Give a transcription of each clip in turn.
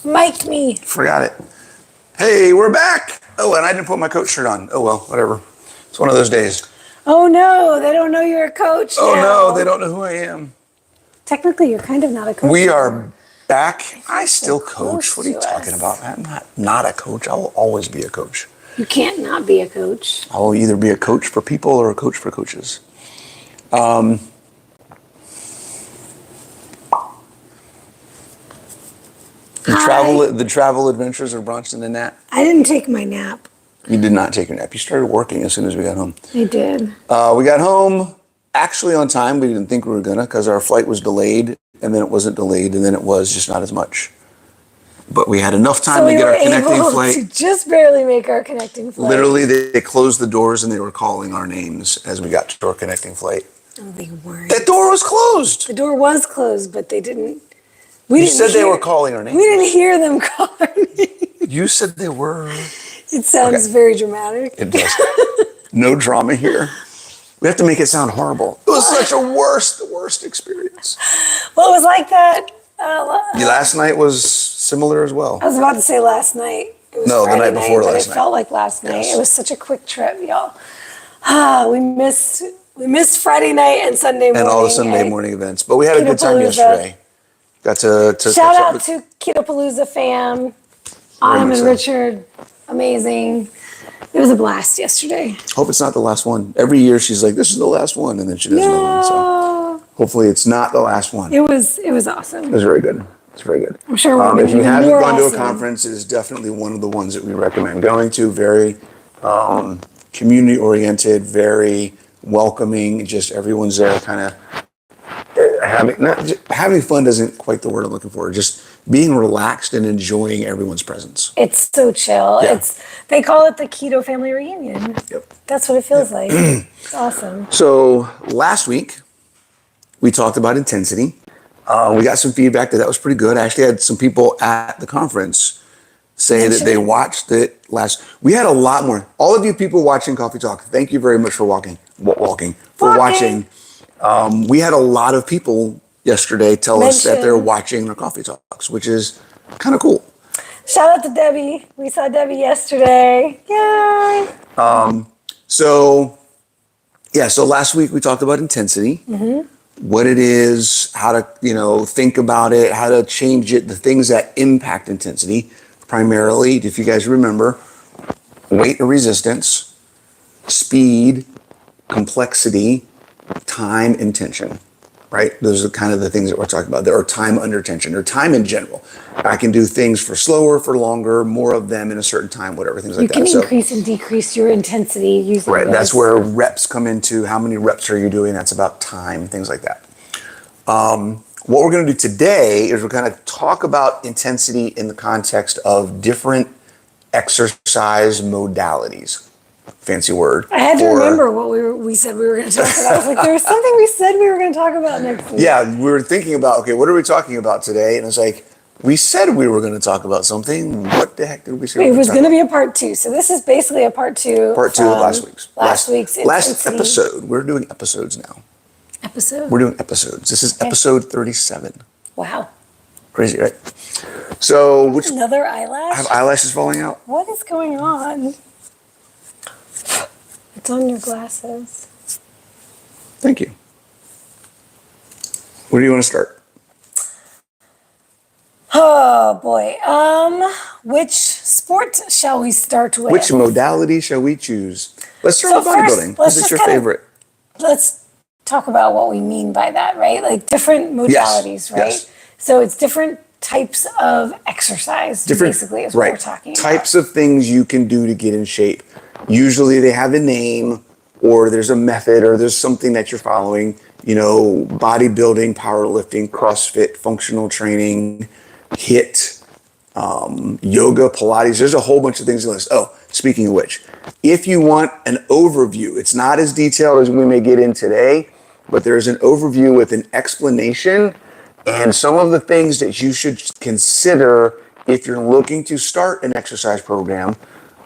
Mic me. Forgot it. Hey, we're back. Oh, and I didn't put my coach shirt on. Oh, well, whatever. It's one of those days. Oh, no. They don't know you're a coach Oh, now. no. They don't know who I am. Technically, you're kind of not a coach. We are back. I still coach. What are you talking about? I'm not a coach. I will always be a coach. You can't not be a coach. I will either be a coach for people or a coach for coaches. The travel adventures of Bronson and Nat. I didn't take my nap. You did not take your nap. You started working as soon as we got home. I did. We got home actually on time. We didn't think we were gonna because our flight was delayed, and then it wasn't delayed, and then it was just not as much. But we had enough time to get our connecting flight. To just barely make our connecting flight. Literally, they closed the doors and they were calling our names as we got to our connecting flight. Oh, they weren't. That door was closed. The door was closed, but they didn't. You said they were calling our names. We didn't hear them call our names. You said they were. It sounds very dramatic. It does. No drama here. We have to make it sound horrible. It was such the worst experience. Well, it was like that. Last night was similar as well. I was about to say last night. It was No, Friday the night before last It night. felt like last night. Yes. It was such a quick trip, y'all. We missed Friday night and Sunday morning. And all the Sunday morning events. But we had a good time yesterday. Got to shout out to Ketopalooza fam. Autumn and Richard. Amazing. It was a blast yesterday. Hope it's not the last one. Every year she's like, this is the last one. And then she does another one. So hopefully it's not the last one. It was awesome. It was very good. It's very good. I'm sure we'll if you haven't gone to a awesome. conference, it is definitely one of the ones that we recommend going to. Very community oriented, very welcoming. Just everyone's there kind of having fun isn't quite the word I'm looking for. Just being relaxed and enjoying everyone's presence. It's so chill. Yeah. They call it the Keto Family Reunion. Yep. That's what it feels like. It's awesome. So last week we talked about intensity. We got some feedback that was pretty good. I actually had some people at the conference say that they watched it last. We had a lot more. All of you people watching Coffee Talk, thank you very much for watching. We had a lot of people yesterday tell us that they're watching our Coffee Talks, which is kind of cool. Shout out to Debbie. We saw Debbie yesterday. Yay! So last week we talked about intensity, what it is, how to, think about it, how to change it, the things that impact intensity, primarily, if you guys remember, weight or resistance, speed, complexity, time, and tension, right? Those are kind of the things that we're talking about. There are time under tension, or time in general. I can do things for slower, for longer, more of them in a certain time, whatever, things like that. You can increase and decrease your intensity using Right, those. that's where reps come into. How many reps are you doing? That's about time, things like that. What we're going to do today is we're going to talk about intensity in the context of different exercise modalities. Fancy word. I had to remember what we said we were going to talk about. I was like, there was something we said we were going to talk about next week. Yeah, we were thinking about, okay, what are we talking about today? And it's like, we said we were going to talk about something. What the heck did we say? It was going to be a part 2. So this is basically a part 2. Part 2 of last week's. Last week's last episode. We're doing episodes now. We're doing episodes. This is episode 37. Wow. Crazy, right? So which another eyelash? I have eyelashes falling out. What is going on? It's on your glasses. Thank you. Where do you want to start? Oh boy. Which sport shall we start with? Which modality shall we choose? Let's start with bodybuilding. Because it's your favorite. Let's talk about what we mean by that, right? Like different modalities, right? Yes. So it's different types of exercise, basically, is what we're talking about. Types of things you can do to get in shape. Usually they have a name, or there's a method, or there's something that you're following. Bodybuilding, powerlifting, CrossFit, functional training, HIIT, yoga, Pilates. There's a whole bunch of things in this. Oh, speaking of which, if you want an overview, it's not as detailed as we may get in today, but there's an overview with an explanation and some of the things that you should consider if you're looking to start an exercise program,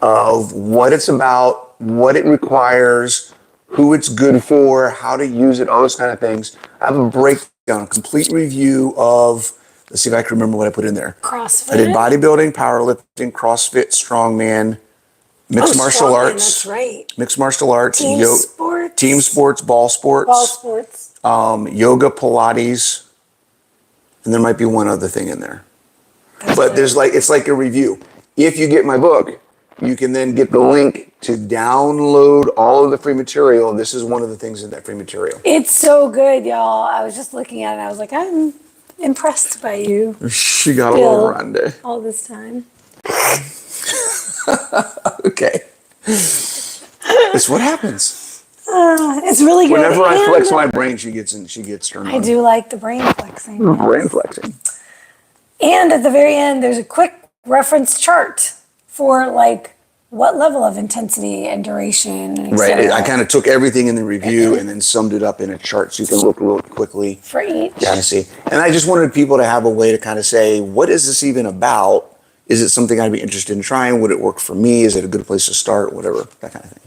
of what it's about, what it requires, who it's good for, how to use it, all those kind of things. I have a breakdown, a complete review of Let's see if I can remember what I put in there. CrossFit. I did bodybuilding, powerlifting, CrossFit, strongman, mixed martial strongman, arts. That's right. Mixed martial arts. Team sports. Ball sports. Ball sports. Yoga, Pilates. And there might be one other thing in there. But it's like a review. If you get my book, you can then get the link to download all of the free material. This is one of the things in that free material. It's so good, y'all. I was just looking at it and I was like, I'm impressed by you. She got a little grande. All this time. Okay. It's what happens. It's really good. Whenever I flex my brain, she gets turned on. I do like the brain flexing. Brain flexing. And at the very end, there's a quick reference chart for like what level of intensity and duration. And right. I kind of took everything in the review and then summed it up in a chart so you can look real quickly. For each. Kind of see. And I just wanted people to have a way to kind of say, what is this even about? Is it something I'd be interested in trying? Would it work for me? Is it a good place to start? Whatever, that kind of thing.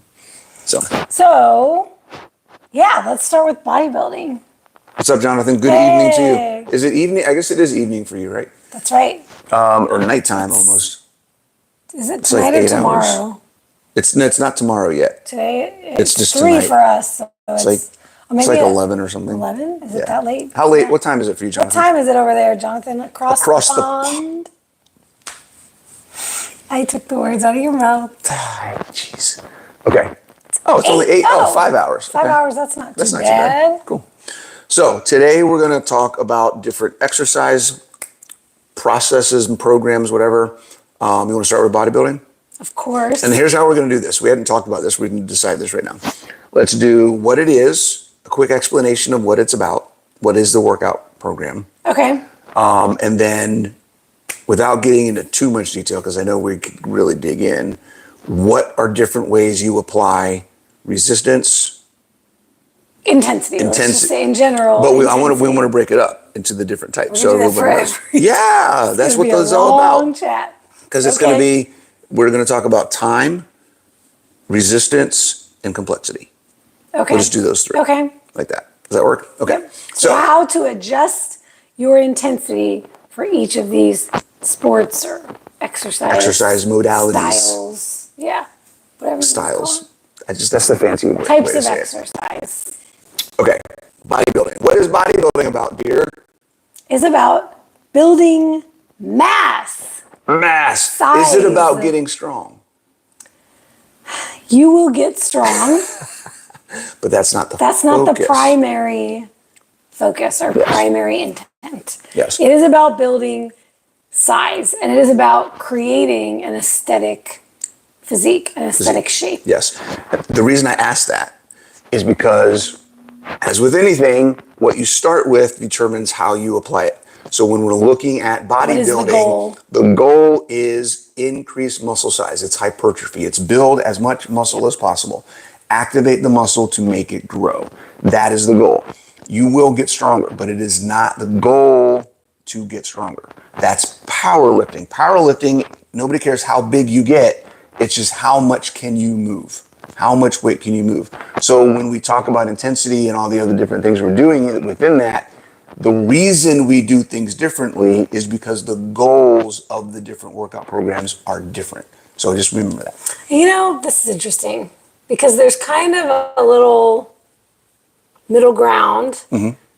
So yeah, let's start with bodybuilding. What's up, Jonathan? Good evening to you. Is it evening? I guess it is evening for you, right? That's right. Or nighttime almost. Is it tonight or tomorrow? Hours. It's not tomorrow yet. Today it's just 3 tonight. For us. So it's like 11 or something. 11? Is it that late? How late? What time is it for you, Jonathan? What time is it over there, Jonathan? Across the pond. I took the words out of your mouth. Jeez. Okay. It's only 8. 5 hours. 5 hours. That's not too bad. Too bad. Cool. So today we're going to talk about different exercise processes and programs, whatever. You want to start with bodybuilding? Of course. And here's how we're going to do this. We hadn't talked about this. We can decide this right now. Let's do what it is, a quick explanation of what it's about. What is the workout program? Okay. And then without getting into too much detail, because I know we could really dig in, what are different ways you apply resistance? Intensity. Let's just say in general. But we want to break it up into the different types. So everybody knows. Yeah, that's what this is all about. Chat. Because it's going to be, we're going to talk about time, resistance, and complexity. Okay. We'll just do those 3. Okay. Like that. Does that work? Okay. Yep. So how to adjust your intensity for each of these sports or exercise modalities. Styles. Yeah. Whatever. Styles. That's the fancy word. Types of exercise. Okay. Bodybuilding. What is bodybuilding about, dear? It's about building mass. Size. Is it about getting strong? You will get strong. But that's not the focus. Not the primary focus or primary intent. Yes. It is about building size, and it is about creating an aesthetic physique, an aesthetic shape. Yes. The reason I asked that is because, as with anything, what you start with determines how you apply it. So when we're looking at bodybuilding, the goal is increase muscle size. It's hypertrophy. It's build as much muscle as possible. Activate the muscle to make it grow. That is the goal. You will get stronger, but it is not the goal to get stronger. That's powerlifting. Powerlifting, nobody cares how big you get. It's just how much can you move? How much weight can you move? So when we talk about intensity and all the other different things we're doing within that, the reason we do things differently is because the goals of the different workout programs are different. So just remember that. You know, this is interesting because there's kind of a little middle ground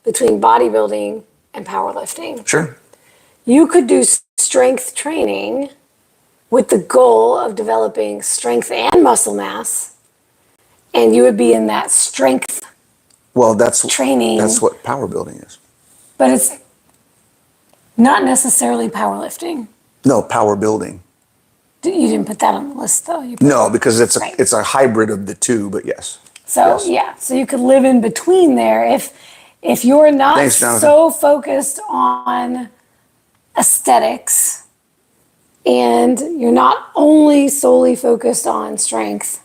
between bodybuilding and powerlifting. Sure. You could do strength training with the goal of developing strength and muscle mass, and you would be in that strength training. That's what power building is. But it's not necessarily powerlifting. No, power building. You didn't put that on the list, though. No, because it's a hybrid of the two, but yes. So, yeah. So you could live in between there. If you're not so focused on aesthetics and you're not only solely focused on strength,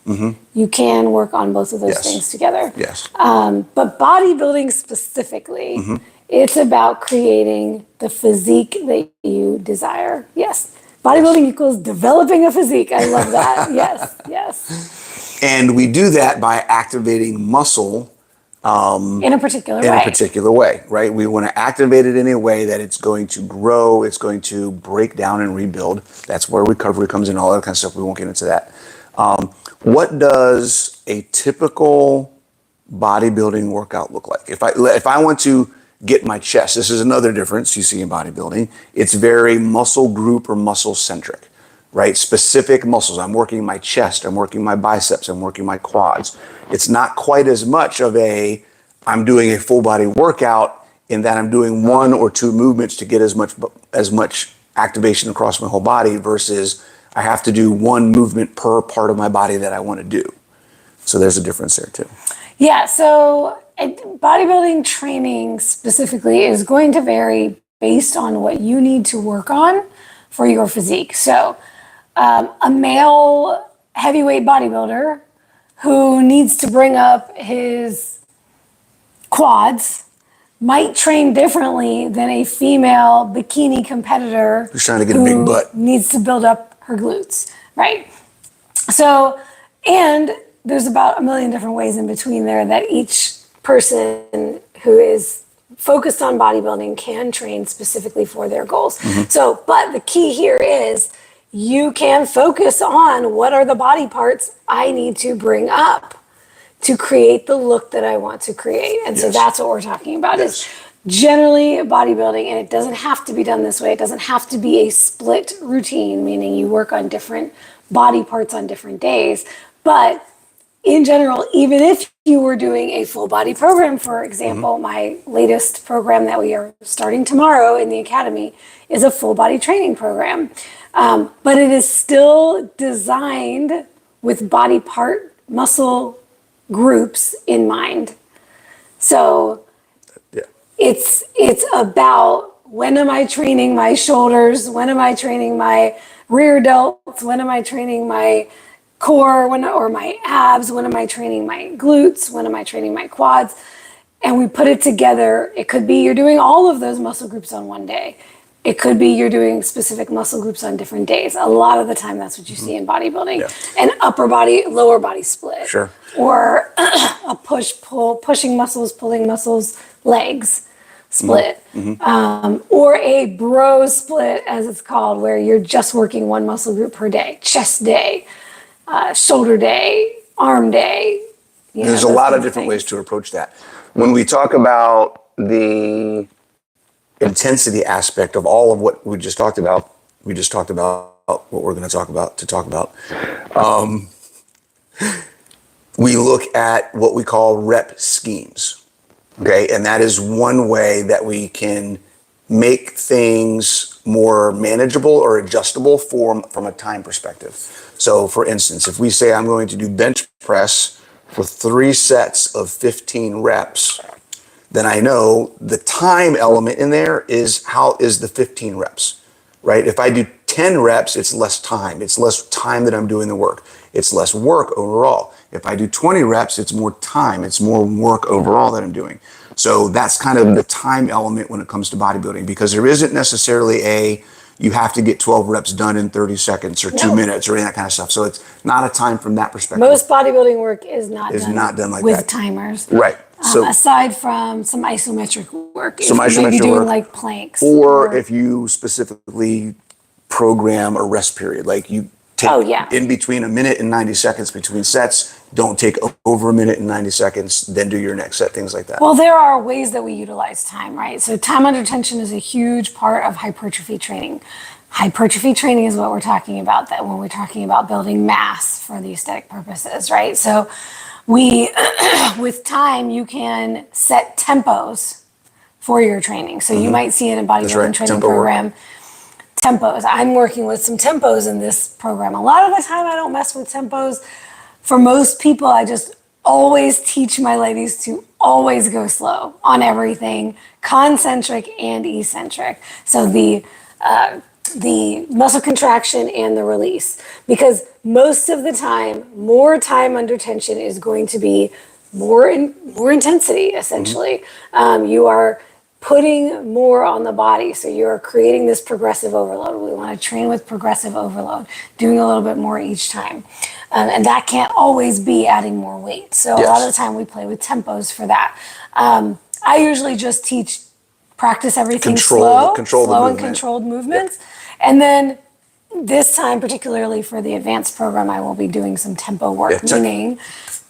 you can work on both of those things together. Yes. But bodybuilding specifically, it's about creating the physique that you desire. Yes. Bodybuilding equals developing a physique. I love that. Yes. And we do that by activating muscle in a particular in way. a particular way, right? We want to activate it in a way that it's going to grow, it's going to break down and rebuild. That's where recovery comes in, all that kind of stuff. We won't get into that. What does a typical bodybuilding workout look like? If I want to get my chest, this is another difference you see in bodybuilding. It's very muscle group or muscle centric, right? Specific muscles. I'm working my chest, I'm working my biceps, I'm working my quads. It's not quite as much of I'm doing a full body workout in that I'm doing one or two movements to get as much activation across my whole body versus I have to do one movement per part of my body that I want to do. So there's a difference there too. Yeah, so bodybuilding training specifically is going to vary based on what you need to work on for your physique. So a male heavyweight bodybuilder who needs to bring up his quads might train differently than a female bikini competitor who's trying to get a big butt, needs to build up her glutes, right? So, and there's about a million different ways in between there that each person who is focused on bodybuilding can train specifically for their goals. So, but the key here is you can focus on what are the body parts I need to bring up to create the look that I want to create. And so that's what we're talking about is generally bodybuilding, and it doesn't have to be done this way. It doesn't have to be a split routine, meaning you work on different body parts on different days. But in general, even if you were doing a full body program, for example, my latest program that we are starting tomorrow in the Academy is a full body training program. But it is still designed with body part muscle groups in mind. So it's about when am I training my shoulders? When am I training my rear delts? When am I training my core or my abs? When am I training my glutes? When am I training my quads? And we put it together. It could be you're doing all of those muscle groups on one day. It could be you're doing specific muscle groups on different days. A lot of the time, that's what you see in bodybuilding. An upper body, lower body split. Sure. Or a push-pull, pushing muscles, pulling muscles, legs split. Or a bro split, as it's called, where you're just working one muscle group per day. Chest day, shoulder day, arm day. There's a lot of different ways to approach that. When we talk about the intensity aspect of all of what we just talked about what we're going to talk about. We look at what we call rep schemes. Okay. And that is one way that we can make things more manageable or adjustable from a time perspective. So for instance, if we say I'm going to do bench press for 3 sets of 15 reps, then I know the time element in there is how is the 15 reps, right? If I do 10 reps, it's less time. It's less time that I'm doing the work. It's less work overall. If I do 20 reps, it's more time. It's more work overall that I'm doing. So that's kind of the time element when it comes to bodybuilding, because there isn't necessarily you have to get 12 reps done in 30 seconds or 2 minutes or any of that kind of stuff. So it's not a time from that perspective. Most bodybuilding work is not done like with that. Timers. Right. So aside from some isometric work, some if you may be isometric doing work, like planks, or if you specifically program a rest period, like you take in between a minute and 90 seconds between sets, don't take over a minute and 90 seconds, then do your next set, things like that. Well, there are ways that we utilize time, right? So time under tension is a huge part of hypertrophy training. Hypertrophy training is what we're talking about, that when we're talking about building mass for the aesthetic purposes, right? So with time, you can set tempos for your training. So you might see in a bodybuilding training program, tempos. I'm working with some tempos in this program. A lot of the time I don't mess with tempos. For most people, I just always teach my ladies to always go slow on everything, concentric and eccentric. So the muscle contraction and the release, because most of the time, more time under tension is going to be more intensity, essentially. You are putting more on the body. So you're creating this progressive overload. We want to train with progressive overload, doing a little bit more each time. And that can't always be adding more weight. So a lot of the time we play with tempos for that. I usually just teach practice everything slow and controlled movements. And then this time, particularly for the advanced program, I will be doing some tempo work, meaning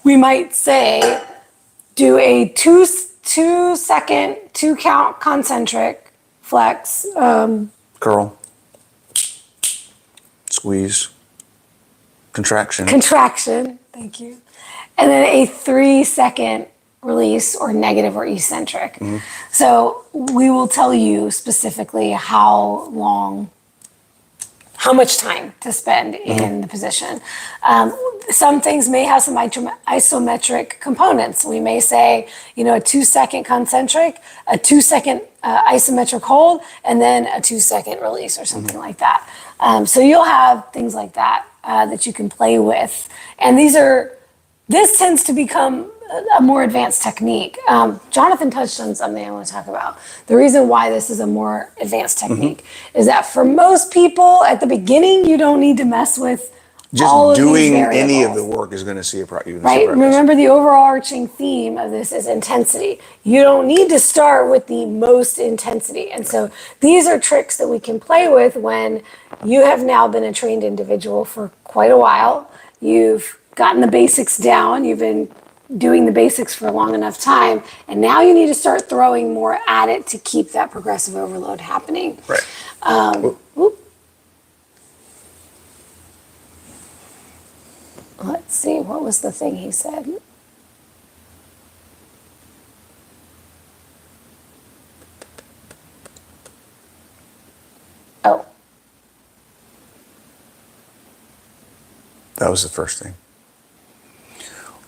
we might say do a 2 second, 2 count concentric flex. Curl. Squeeze. Contraction. Thank you. And then a 3 second release or negative or eccentric. So we will tell you specifically how much time to spend in the position. Some things may have some isometric components. We may say, a 2 second concentric, a 2 second isometric hold, and then a 2 second release or something like that. So you'll have things like that that you can play with. And this tends to become a more advanced technique. Jonathan touched on something I want to talk about. The reason why this is a more advanced technique is that for most people at the beginning, you don't need to mess with all of these variables. Just doing any of the work is going to see a progress. Right? Remember, the overarching theme of this is intensity. You don't need to start with the most intensity. And so these are tricks that we can play with when you have now been a trained individual for quite a while. You've gotten the basics down. You've been doing the basics for a long enough time, and now you need to start throwing more at it to keep that progressive overload happening. Right. Let's see, what was the thing he said? Oh. That was the first thing.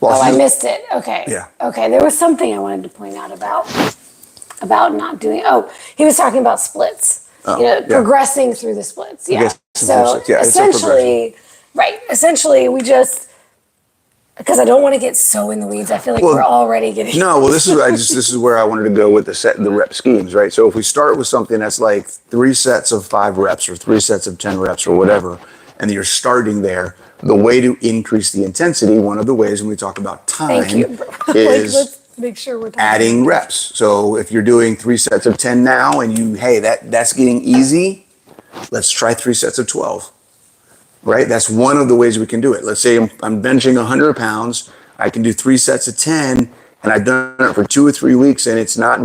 Well, I missed it. Okay. Yeah. Okay, there was something I wanted to point out about not doing. Oh, he was talking about splits. Progressing through the splits. Yeah. So essentially, we just, because I don't want to get so in the weeds. I feel like we're already getting. No, well, this is where I wanted to go with the rep schemes, right? So if we start with something that's like 3 sets of 5 reps or 3 sets of 10 reps or whatever, and you're starting there, the way to increase the intensity, one of the ways when we talk about time is let's make sure we're adding reps. So if you're doing 3 sets of 10 now and that's getting easy, let's try 3 sets of 12, right? That's one of the ways we can do it. Let's say I'm benching 100 pounds. I can do 3 sets of 10 and I've done it for 2 or 3 weeks and it's not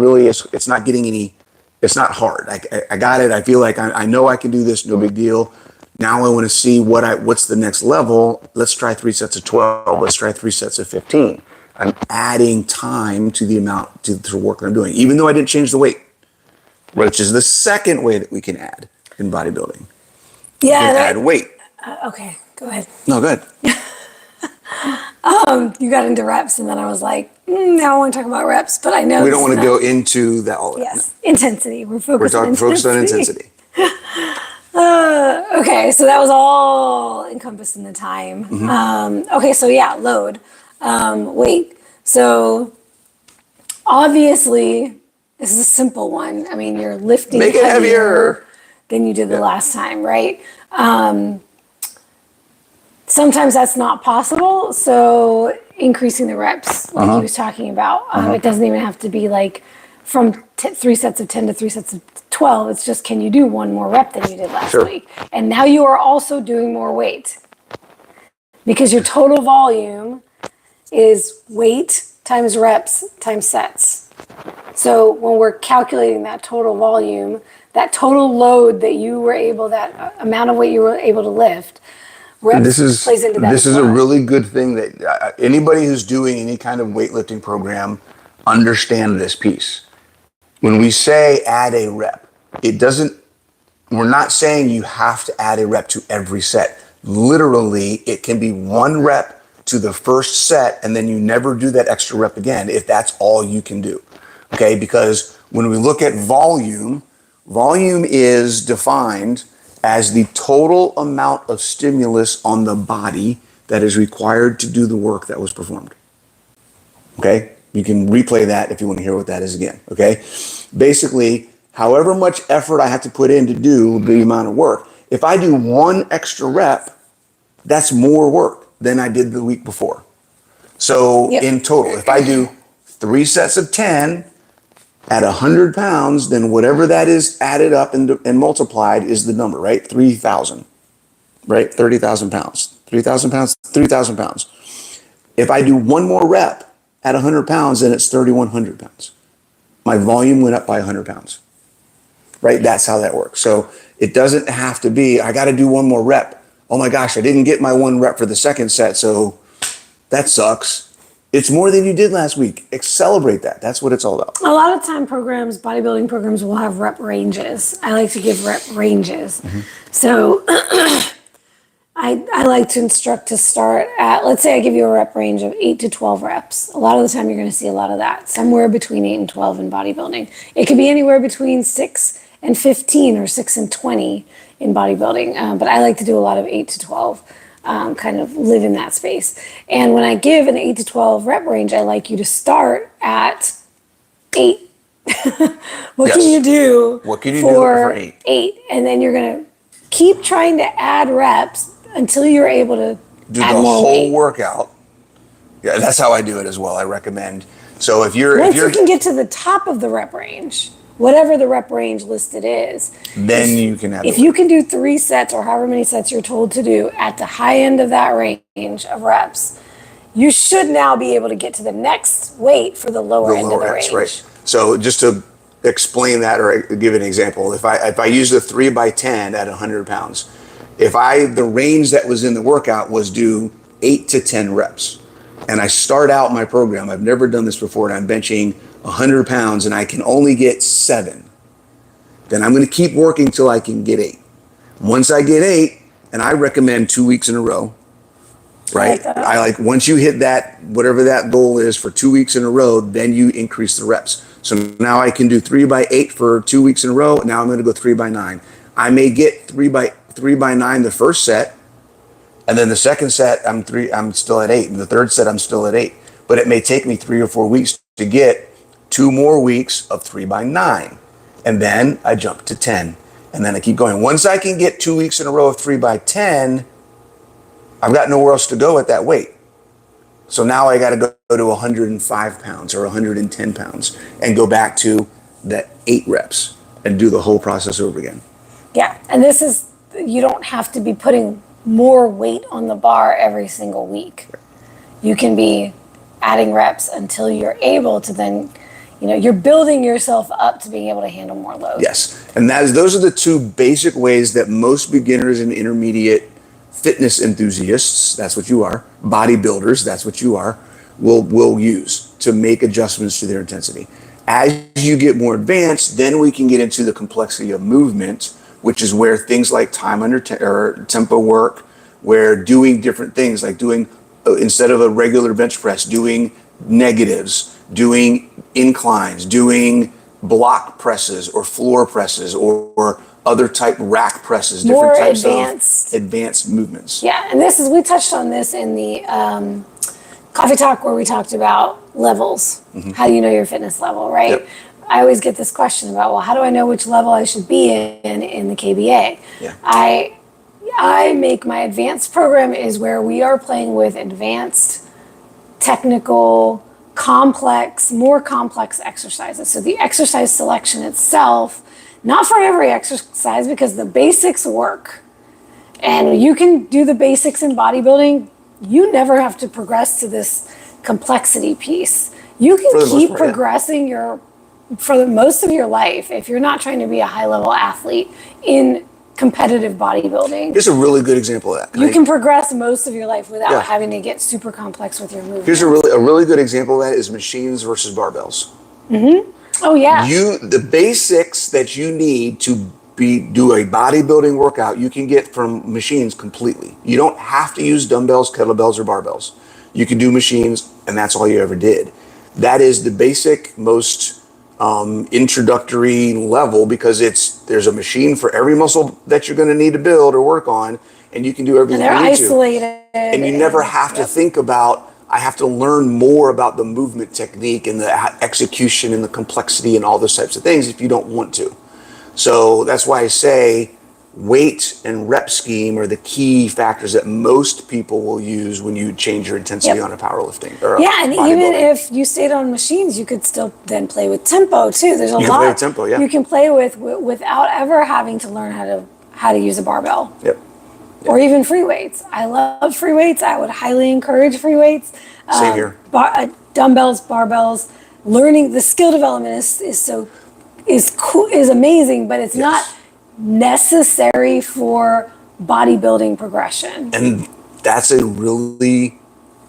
hard. I got it. I feel like I know I can do this. No big deal. Now I want to see what's the next level. Let's try 3 sets of 12. Let's try 3 sets of 15. I'm adding time to the amount to the work that I'm doing, even though I didn't change the weight, which is the second way that we can add in bodybuilding. Yeah. Add weight. Okay, go ahead. No, go ahead. You got into reps, and then I was like, now I want to talk about reps, but I know we don't want to go into that all. Yes, no. Intensity. We're focused on intensity. Okay, so that was all encompassed in the time. Okay, so load, weight. So obviously, this is a simple one. I mean, you're lifting Make it heavier than you did the last time, right? Sometimes that's not possible. So increasing the reps, like he was talking about, it doesn't even have to be like from 3 sets of 10 to 3 sets of 12. It's just, can you do one more rep than you did last week? And now you are also doing more weight because your total volume is weight times reps times sets. So when we're calculating that total volume, that total load that you were able, that amount of weight you were able to lift, reps plays into that. This is a really good thing that anybody who's doing any kind of weightlifting program understand this piece. When we say add a rep, we're not saying you have to add a rep to every set. Literally, it can be 1 rep to the first set and then you never do that extra rep again if that's all you can do. Okay, because when we look at volume is defined as the total amount of stimulus on the body that is required to do the work that was performed. Okay, You can replay that if you want to hear what that is again. Okay. Basically, however much effort I have to put in to do the amount of work, if I do one extra rep, that's more work than I did the week before. So in total, if I do 3 sets of 10 at 100 pounds, then whatever that is added up and multiplied is the number, right? 3,000, right? 30,000 pounds, 3,000 pounds, 3,000 pounds. If I do one more rep at 100 pounds, then it's 3,100 pounds. My volume went up by 100 pounds, right? That's how that works. So it doesn't have to be, I got to do one more rep. Oh my gosh, I didn't get my one rep for the second set, so that sucks. It's more than you did last week. Celebrate that. That's what it's all about. A lot of time bodybuilding programs will have rep ranges. I like to give rep ranges. So I like to instruct to start at, let's say I give you a rep range of 8 to 12 reps. A lot of the time you're going to see a lot of that, somewhere between 8 and 12 in bodybuilding. It could be anywhere between 6 and 15 or 6 and 20 in bodybuilding. But I like to do a lot of 8 to 12. Kind of live in that space. And when I give an 8 to 12 rep range, I like you to start at 8. What can you do for 8? And then you're going to keep trying to add reps until you're able to do the whole workout. Yeah, that's how I do it as well. I recommend. So if you can get to the top of the rep range, whatever the rep range listed is, then you can have. If you can do 3 sets or however many sets you're told to do at the high end of that range of reps, you should now be able to get to the next weight for the lower end of the range. Right. So just to explain that or give an example, if I use the 3x10 at 100 pounds, the range that was in the workout was do 8 to 10 reps, and I start out my program, I've never done this before, and I'm benching 100 pounds and I can only get 7, then I'm going to keep working till I can get 8. Once I get 8, and I recommend 2 weeks in a row, right? I like once you hit that, whatever that goal is for 2 weeks in a row, then you increase the reps. So now I can do 3x8 for 2 weeks in a row. Now I'm going to go 3x9. I may get 3x9 the first set, and then the second set I'm still at 8, and the third set I'm still at 8. But it may take me 3 or 4 weeks to get 2 more weeks of 3x9, and then I jump to 10, and then I keep going. Once I can get 2 weeks in a row of 3x10, I've got nowhere else to go at that weight. So now I got to go to 105 pounds or 110 pounds and go back to the 8 reps and do the whole process over again. Yeah, and you don't have to be putting more weight on the bar every single week. You can be adding reps until you're able to then, you're building yourself up to being able to handle more load. Yes, and those are the 2 basic ways that most beginners and intermediate fitness enthusiasts, that's what you are, bodybuilders, that's what you are, will use to make adjustments to their intensity. As you get more advanced, then we can get into the complexity of movement, which is where things like time under or tempo work, where doing different things like doing, instead of a regular bench press, doing negatives, doing inclines, doing block presses or floor presses or other type rack presses, different types of advanced movements. Yeah, and we touched on this in the coffee talk where we talked about levels. How do you know your fitness level, right? Yep. I always get this question about, well, how do I know which level I should be in the KBA? Yeah. I make my advanced program is where we are playing with advanced, technical, more complex exercises. So the exercise selection itself, not for every exercise, because the basics work. And you can do the basics in bodybuilding. You never have to progress to this complexity piece. You can keep progressing for the most of your life if you're not trying to be a high-level athlete in competitive bodybuilding. Here's a really good example of that. You can progress most of your life without having to get super complex with your movement. Here's a really good example of that is machines versus barbells. Oh yeah. The basics that you need to do a bodybuilding workout, you can get from machines completely. You don't have to use dumbbells, kettlebells, or barbells. You can do machines, and that's all you ever did. That is the basic, most introductory level, because there's a machine for every muscle that you're going to need to build or work on, and you can do everything you need to. And they're isolated. And you never have to think about, I have to learn more about the movement technique and the execution and the complexity and all those types of things if you don't want to. So that's why I say weight and rep scheme are the key factors that most people will use when you change your intensity on a powerlifting or and even if you stayed on machines, you could still then play with tempo too. There's a lot play with tempo, you can play with without ever having to learn how to use a barbell. Or even free weights. I love free weights. I would highly encourage free weights. Same here. Dumbbells, barbells. Learning the skill development is amazing, but it's not necessary for bodybuilding progression. And that's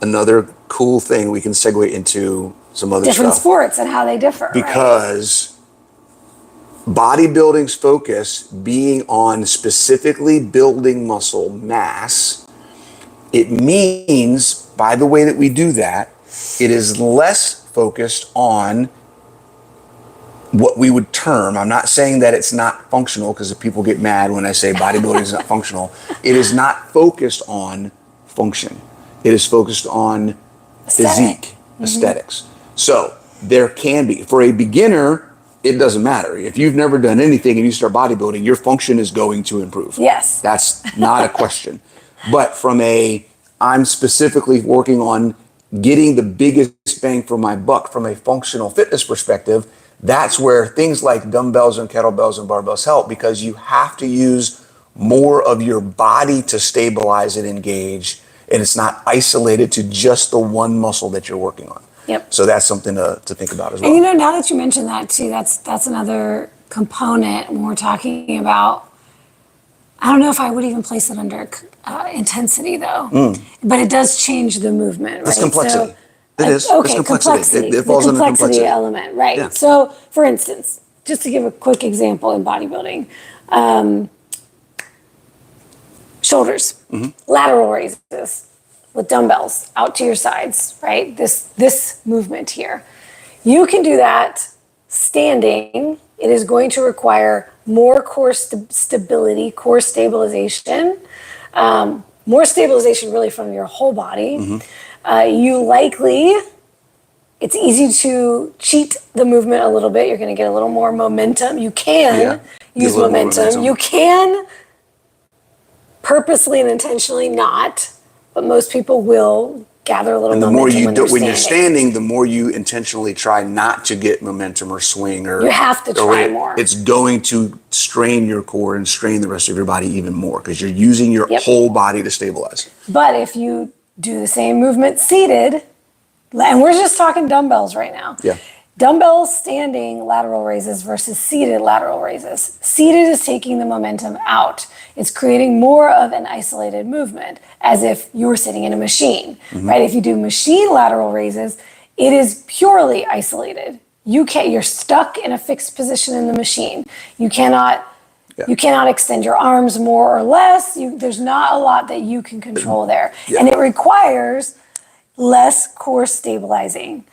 another cool thing we can segue into some other different stuff. sports and how they differ. Because bodybuilding's focus being on specifically building muscle mass, it means by the way that we do that, it is less focused on what we would term, I'm not saying that it's not functional because people get mad when I say bodybuilding is not functional. It is not focused on function. It is focused on physique, aesthetics. So there can be, for a beginner, it doesn't matter. If you've never done anything and you start bodybuilding, your function is going to improve. Yes. That's not a question. But I'm specifically working on getting the biggest bang for my buck from a functional fitness perspective. That's where things like dumbbells and kettlebells and barbells help, because you have to use more of your body to stabilize and engage, and it's not isolated to just the one muscle that you're working on. So that's something to think about as well. And now that you mentioned that too, that's another component when we're talking about, I don't know if I would even place it under intensity though, but it does change the movement, right? It's complexity. It is. Okay, complexity. It falls under the complexity element, right? Yeah. So, for instance, just to give a quick example in bodybuilding, shoulders, lateral raises with dumbbells out to your sides, right? This movement here, you can do that standing. It is going to require more core stability, core stabilization, more stabilization really from your whole body. It's easy to cheat the movement a little bit. You're going to get a little more momentum. You can use momentum. You can purposely and intentionally not, but most people will gather a little momentum. And the more you do, when you're standing, the more you intentionally try not to get momentum or swing, or you have to try more. It's going to strain your core and strain the rest of your body even more because you're using your whole body to stabilize. But if you do the same movement seated, and we're just talking dumbbells right now. Dumbbells standing lateral raises versus seated lateral raises. Seated is taking the momentum out. It's creating more of an isolated movement, as if you were sitting in a machine, right? If you do machine lateral raises, it is purely isolated. You're stuck in a fixed position in the machine. You cannot extend your arms more or less. There's not a lot that you can control there. And it requires less core stabilizing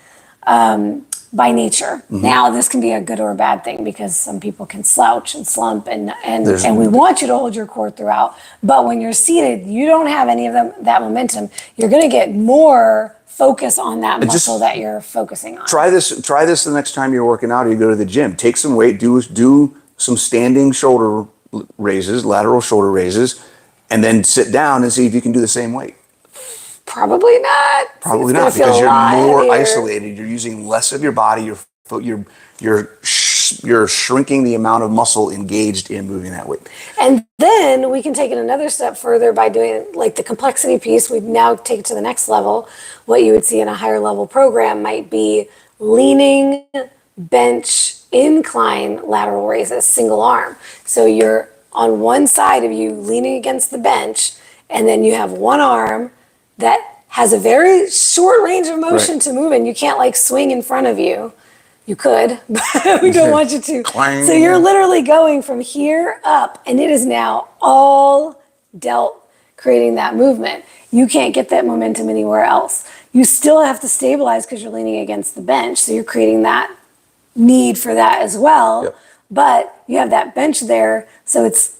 by nature. Now, this can be a good or a bad thing because some people can slouch and slump, and we want you to hold your core throughout. But when you're seated, you don't have any of that momentum. You're going to get more focus on that muscle that you're focusing on. Try this the next time you're working out or you go to the gym. Take some weight, do some standing shoulder raises, lateral shoulder raises, and then sit down and see if you can do the same weight. Probably not. Probably not, because you're more isolated. You're using less of your body. You're shrinking the amount of muscle engaged in moving that weight. And then we can take it another step further by doing like the complexity piece. We now take it to the next level. What you would see in a higher level program might be leaning, bench, incline lateral raises, single arm. So you're on one side of you leaning against the bench, and then you have one arm that has a very short range of motion to move, and you can't like swing in front of you. You could, but we don't want you to. Clang. So you're literally going from here up, and it is now all delt creating that movement. You can't get that momentum anywhere else. You still have to stabilize because you're leaning against the bench, so you're creating that need for that as well. But you have that bench there, so it's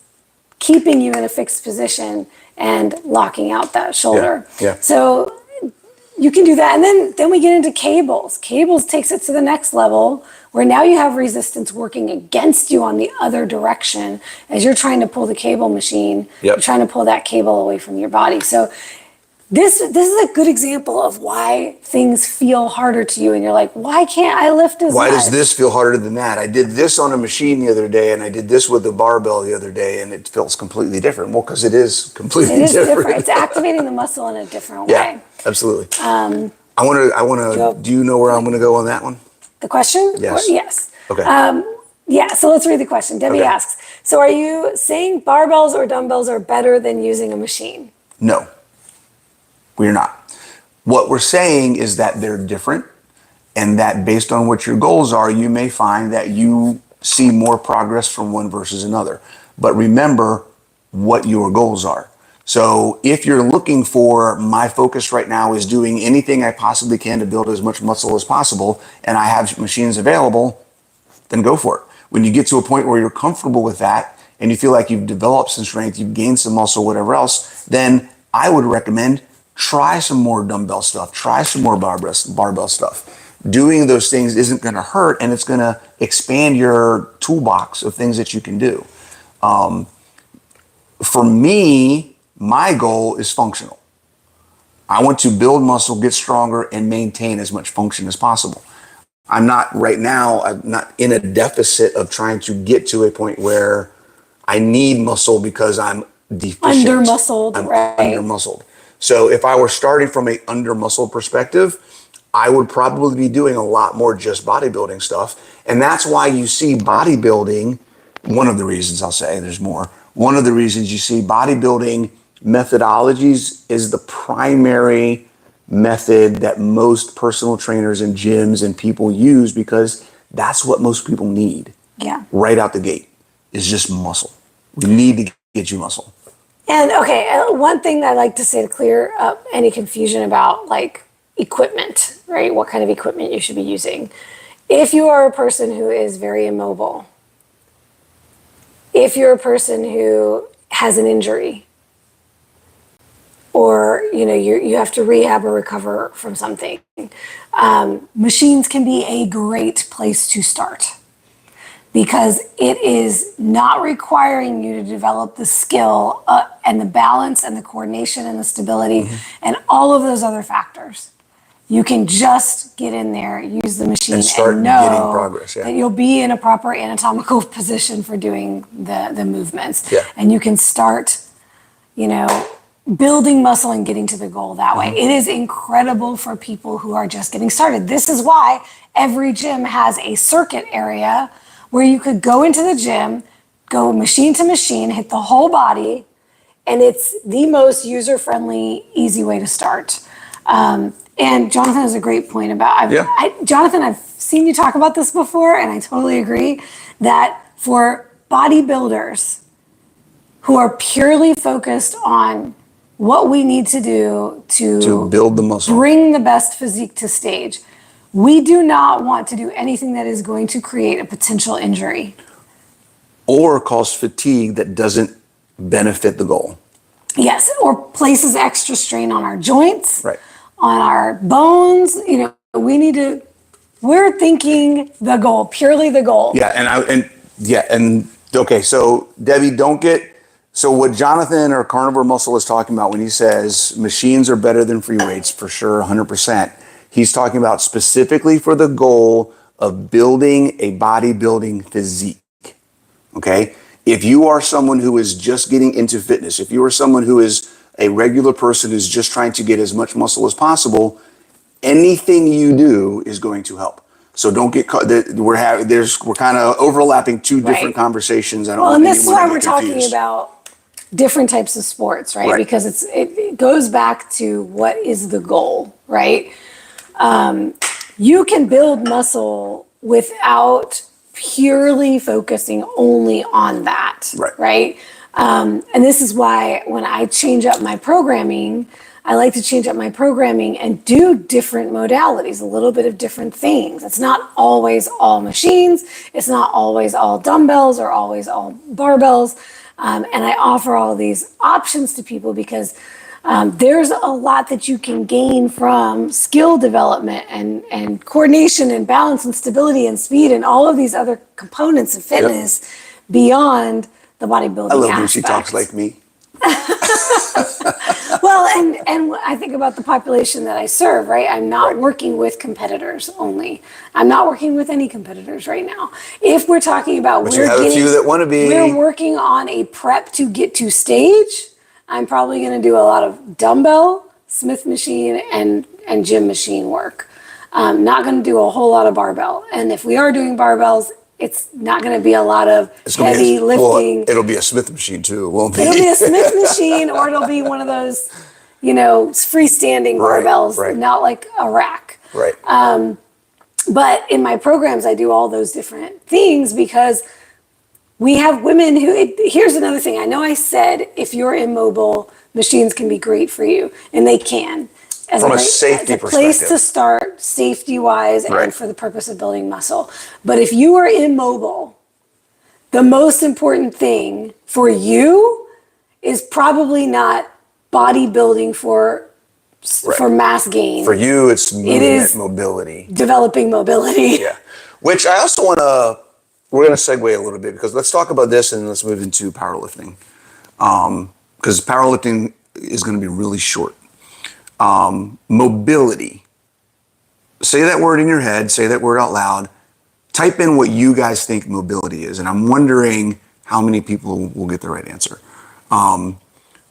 keeping you in a fixed position and locking out that shoulder. So you can do that. And then we get into cables. Cables takes it to the next level where now you have resistance working against you on the other direction as you're trying to pull the cable machine. You're trying to pull that cable away from your body. So this is a good example of why things feel harder to you. And you're like, why can't I lift as much? Why does this feel harder than that? I did this on a machine the other day, and I did this with the barbell the other day, and it feels completely different. Well, because it is completely different. It's activating the muscle in a different way. Yeah, absolutely. I want to, do you know where I'm going to go on that one? The question? Yes. Yes. Okay. So let's read the question. Debbie asks, so are you saying barbells or dumbbells are better than using a machine? No, we're not. What we're saying is that they're different, and that based on what your goals are, you may find that you see more progress from one versus another. But remember what your goals are. So if you're looking for, my focus right now is doing anything I possibly can to build as much muscle as possible, and I have machines available, then go for it. When you get to a point where you're comfortable with that and you feel like you've developed some strength, you've gained some muscle, whatever else, then I would recommend try some more dumbbell stuff, try some more barbell stuff. Doing those things isn't going to hurt, and it's going to expand your toolbox of things that you can do. For me, my goal is functional. I want to build muscle, get stronger, and maintain as much function as possible. I'm not in a deficit of trying to get to a point where I need muscle because I'm deficient. Under-muscled, right? Under-muscled. So if I were starting from a under-muscled perspective, I would probably be doing a lot more just bodybuilding stuff. And that's why you see bodybuilding, one of the reasons I'll say, there's more. One of the reasons you see bodybuilding methodologies is the primary method that most personal trainers and gyms and people use, because that's what most people need. Yeah. Right out the gate is just muscle. We need to get you muscle. And one thing I like to say to clear up any confusion about like equipment, right? What kind of equipment you should be using. If you are a person who is very immobile, if you're a person who has an injury, or you have to rehab or recover from something, machines can be a great place to start, because it is not requiring you to develop the skill and the balance and the coordination and the stability and all of those other factors. You can just get in there, use the machine, and start know getting progress, that you'll be in a proper anatomical position for doing the movements. Yeah. And you can start, building muscle and getting to the goal that way. It is incredible for people who are just getting started. This is why every gym has a circuit area where you could go into the gym, go machine to machine, hit the whole body, and it's the most user-friendly, easy way to start. And Jonathan has a great point about, Jonathan, I've seen you talk about this before, and I totally agree that for bodybuilders who are purely focused on what we need to do to build the muscle, bring the best physique to stage, we do not want to do anything that is going to create a potential injury or cause fatigue that doesn't benefit the goal. Yes, or places extra strain on our joints, right, on our bones. We're thinking the goal, purely the goal. Okay, so Debbie, so what Jonathan or Carnivore Muscle is talking about when he says machines are better than free weights, for sure, 100%, he's talking about specifically for the goal of building a bodybuilding physique, okay? If you are someone who is just getting into fitness, if you are someone who is a regular person who's just trying to get as much muscle as possible, anything you do is going to help. So don't get caught. We're kind of overlapping two different conversations. And this is why we're talking about different types of sports, right? Because it goes back to what is the goal, right? You can build muscle without purely focusing only on that, right? And this is why when I change up my programming, I like to change up my programming and do different modalities, a little bit of different things. It's not always all machines. It's not always all dumbbells or always all barbells. And I offer all these options to people because There's a lot that you can gain from skill development and coordination and balance and stability and speed and all of these other components of fitness beyond the bodybuilding I love when aspect. she talks like me. Well, and I think about the population that I serve, right? I'm not working with competitors only. I'm not working with any competitors right now. If we're talking about But you have a few that want to be. We're working on a prep to get to stage. I'm probably going to do a lot of dumbbell, Smith machine, and gym machine work. Not going to do a whole lot of barbell. And if we are doing barbells, it's not going to be a lot of heavy lifting. Well, it'll be a Smith machine too, won't be? It'll be a Smith machine, or it'll be one of those, freestanding barbells, not like a rack. Right. But in my programs, I do all those different things because we have women who, here's another thing. I know I said if you're immobile, machines can be great for you, and they can. From a safety perspective. Place to start, safety-wise, and for the purpose of building muscle. But if you are immobile, the most important thing for you is probably not bodybuilding for mass gain. For you, it's movement, mobility. Developing mobility. Yeah. Which I also we're going to segue a little bit because let's talk about this and let's move into powerlifting. Because powerlifting is going to be really short. Mobility. Say that word in your head, say that word out loud. Type in what you guys think mobility is. And I'm wondering how many people will get the right answer.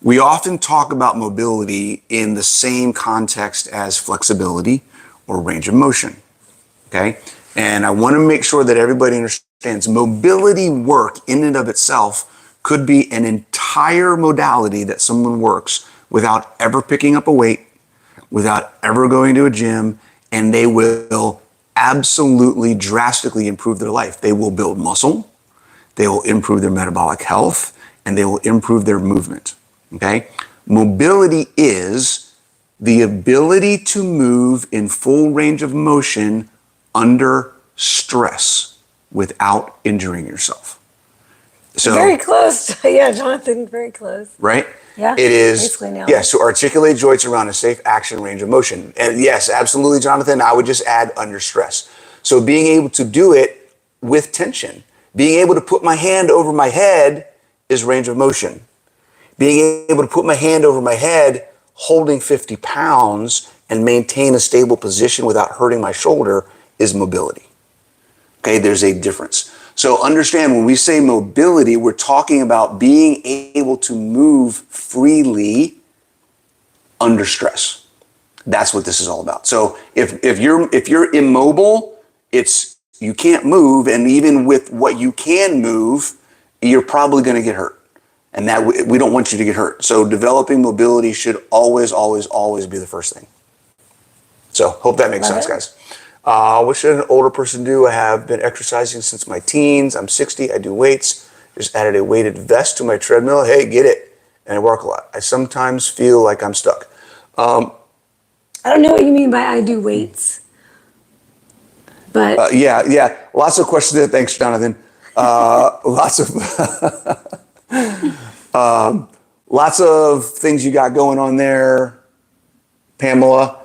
We often talk about mobility in the same context as flexibility or range of motion. Okay. And I want to make sure that everybody understands mobility work in and of itself could be an entire modality that someone works without ever picking up a weight, without ever going to a gym, and they will absolutely drastically improve their life. They will build muscle, they will improve their metabolic health, and they will improve their movement. Okay? Mobility is the ability to move in full range of motion under stress without injuring yourself. So very close. Yeah, Jonathan, very close. Right? Yeah. It is, to articulate joints around a safe action range of motion. And yes, absolutely, Jonathan, I would just add under stress. So being able to do it with tension, being able to put my hand over my head is range of motion. Being able to put my hand over my head, holding 50 pounds and maintain a stable position without hurting my shoulder is mobility. Okay, there's a difference. So understand when we say mobility, we're talking about being able to move freely under stress. That's what this is all about. So if you're immobile, you can't move, and even with what you can move, you're probably going to get hurt. And that we don't want you to get hurt. So developing mobility should always, always, always be the first thing. So hope that makes sense, guys. What should an older person do? I have been exercising since my teens. I'm 60. I do weights. Just added a weighted vest to my treadmill. Hey, get it. And I work a lot. I sometimes feel like I'm stuck. I don't know what you mean by I do weights. But yeah. Lots of questions there. Thanks, Jonathan. Lots of things you got going on there, Pamela.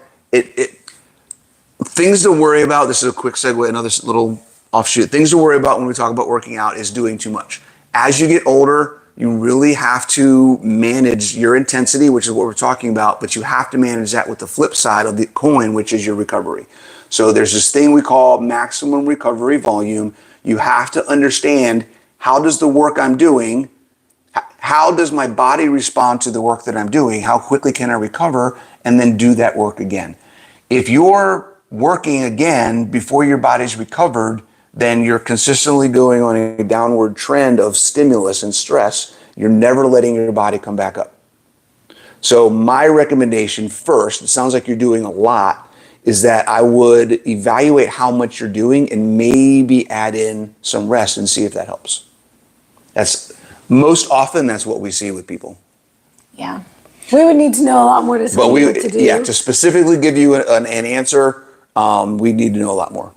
Things to worry about. This is a quick segue, another little offshoot. Things to worry about when we talk about working out is doing too much. As you get older, you really have to manage your intensity, which is what we're talking about, but you have to manage that with the flip side of the coin, which is your recovery. So there's this thing we call maximum recovery volume. You have to understand, how does the work I'm doing, how does my body respond to the work that I'm doing? How quickly can I recover and then do that work again? If you're working again before your body's recovered, then you're consistently going on a downward trend of stimulus and stress. You're never letting your body come back up. So my recommendation first, it sounds like you're doing a lot, is that I would evaluate how much you're doing and maybe add in some rest and see if that helps. Most often that's what we see with people. Yeah. We would need to know a lot more to tell you what to do. Yeah, to specifically give you an answer, we need to know a lot more.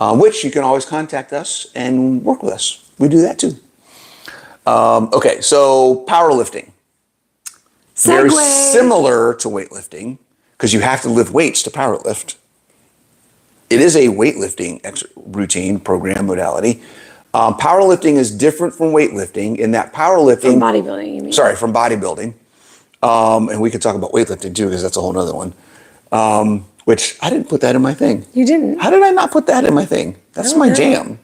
Which you can always contact us and work with us. We do that too. Okay, so powerlifting. very similar to weightlifting because you have to lift weights to powerlift. It is a weightlifting routine, program, modality. Powerlifting is different from weightlifting in that powerlifting... From bodybuilding, you mean? Sorry, from bodybuilding. And we could talk about weightlifting too, because that's a whole nother one. Which I didn't put that in my thing. You didn't? How did I not put that in my thing? That's my jam.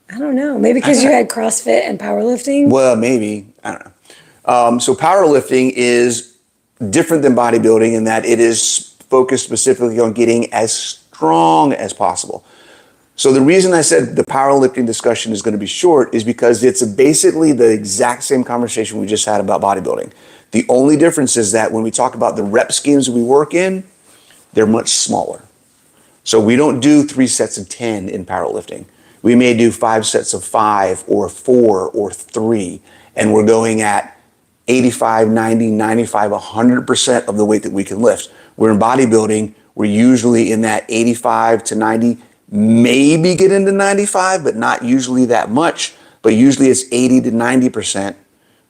I don't know. Maybe because you had CrossFit and powerlifting? Well, maybe. I don't know. So powerlifting is different than bodybuilding in that it is focused specifically on getting as strong as possible. So the reason I said the powerlifting discussion is going to be short is because it's basically the exact same conversation we just had about bodybuilding. The only difference is that when we talk about the rep schemes we work in, they're much smaller. So we don't do 3 sets of 10 in powerlifting. We may do 5 sets of 5 or 4 or 3, and we're going at 85, 90, 95, 100% of the weight that we can lift. We're in bodybuilding, we're usually in that 85 to 90, maybe get into 95, but not usually that much. But usually it's 80 to 90%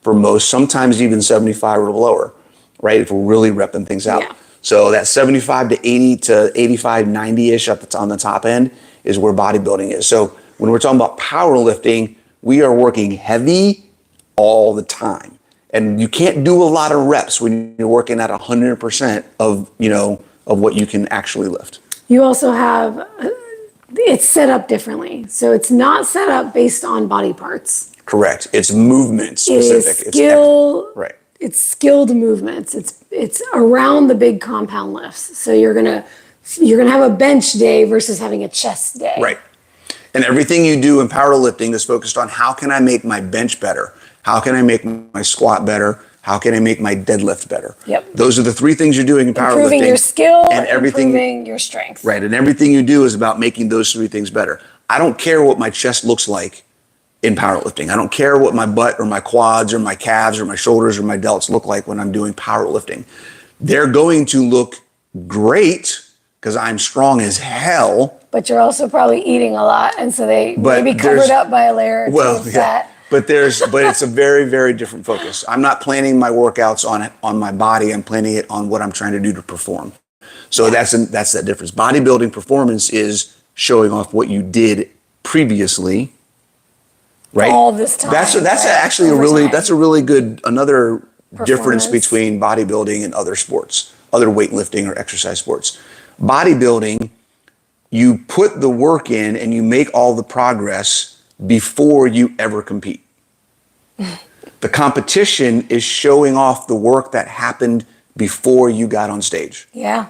for most, sometimes even 75 or lower, right? If we're really repping things out. Yeah. So that 75 to 80 to 85, 90-ish on the top end is where bodybuilding is. So when we're talking about powerlifting, we are working heavy all the time. And you can't do a lot of reps when you're working at 100% of what you can actually lift. You also have, it's set up differently. So it's not set up based on body parts. Correct. It's movement specific. It is skill. Right. It's skilled movements. It's around the big compound lifts. So you're gonna have a bench day versus having a chest day. Right. And everything you do in powerlifting is focused on how can I make my bench better? How can I make my squat better? How can I make my deadlift better? Yep. Those are the 3 things you're doing in powerlifting. Improving your skill and everything, improving your strength. Right. And everything you do is about making those 3 things better. I don't care what my chest looks like in powerlifting. I don't care what my butt or my quads or my calves or my shoulders or my delts look like when I'm doing powerlifting. They're going to look great because I'm strong as hell. But you're also probably eating a lot, and so they may be covered up by a layer of fat. But it's a very, very different focus. I'm not planning my workouts on my body. I'm planning it on what I'm trying to do to perform. So that's that difference. Bodybuilding performance is showing off what you did previously, right? All this time. That's actually a really good another difference between bodybuilding and other sports, other weightlifting or exercise sports. Bodybuilding, you put the work in and you make all the progress before you ever compete. The competition is showing off the work that happened before you got on stage. Yeah.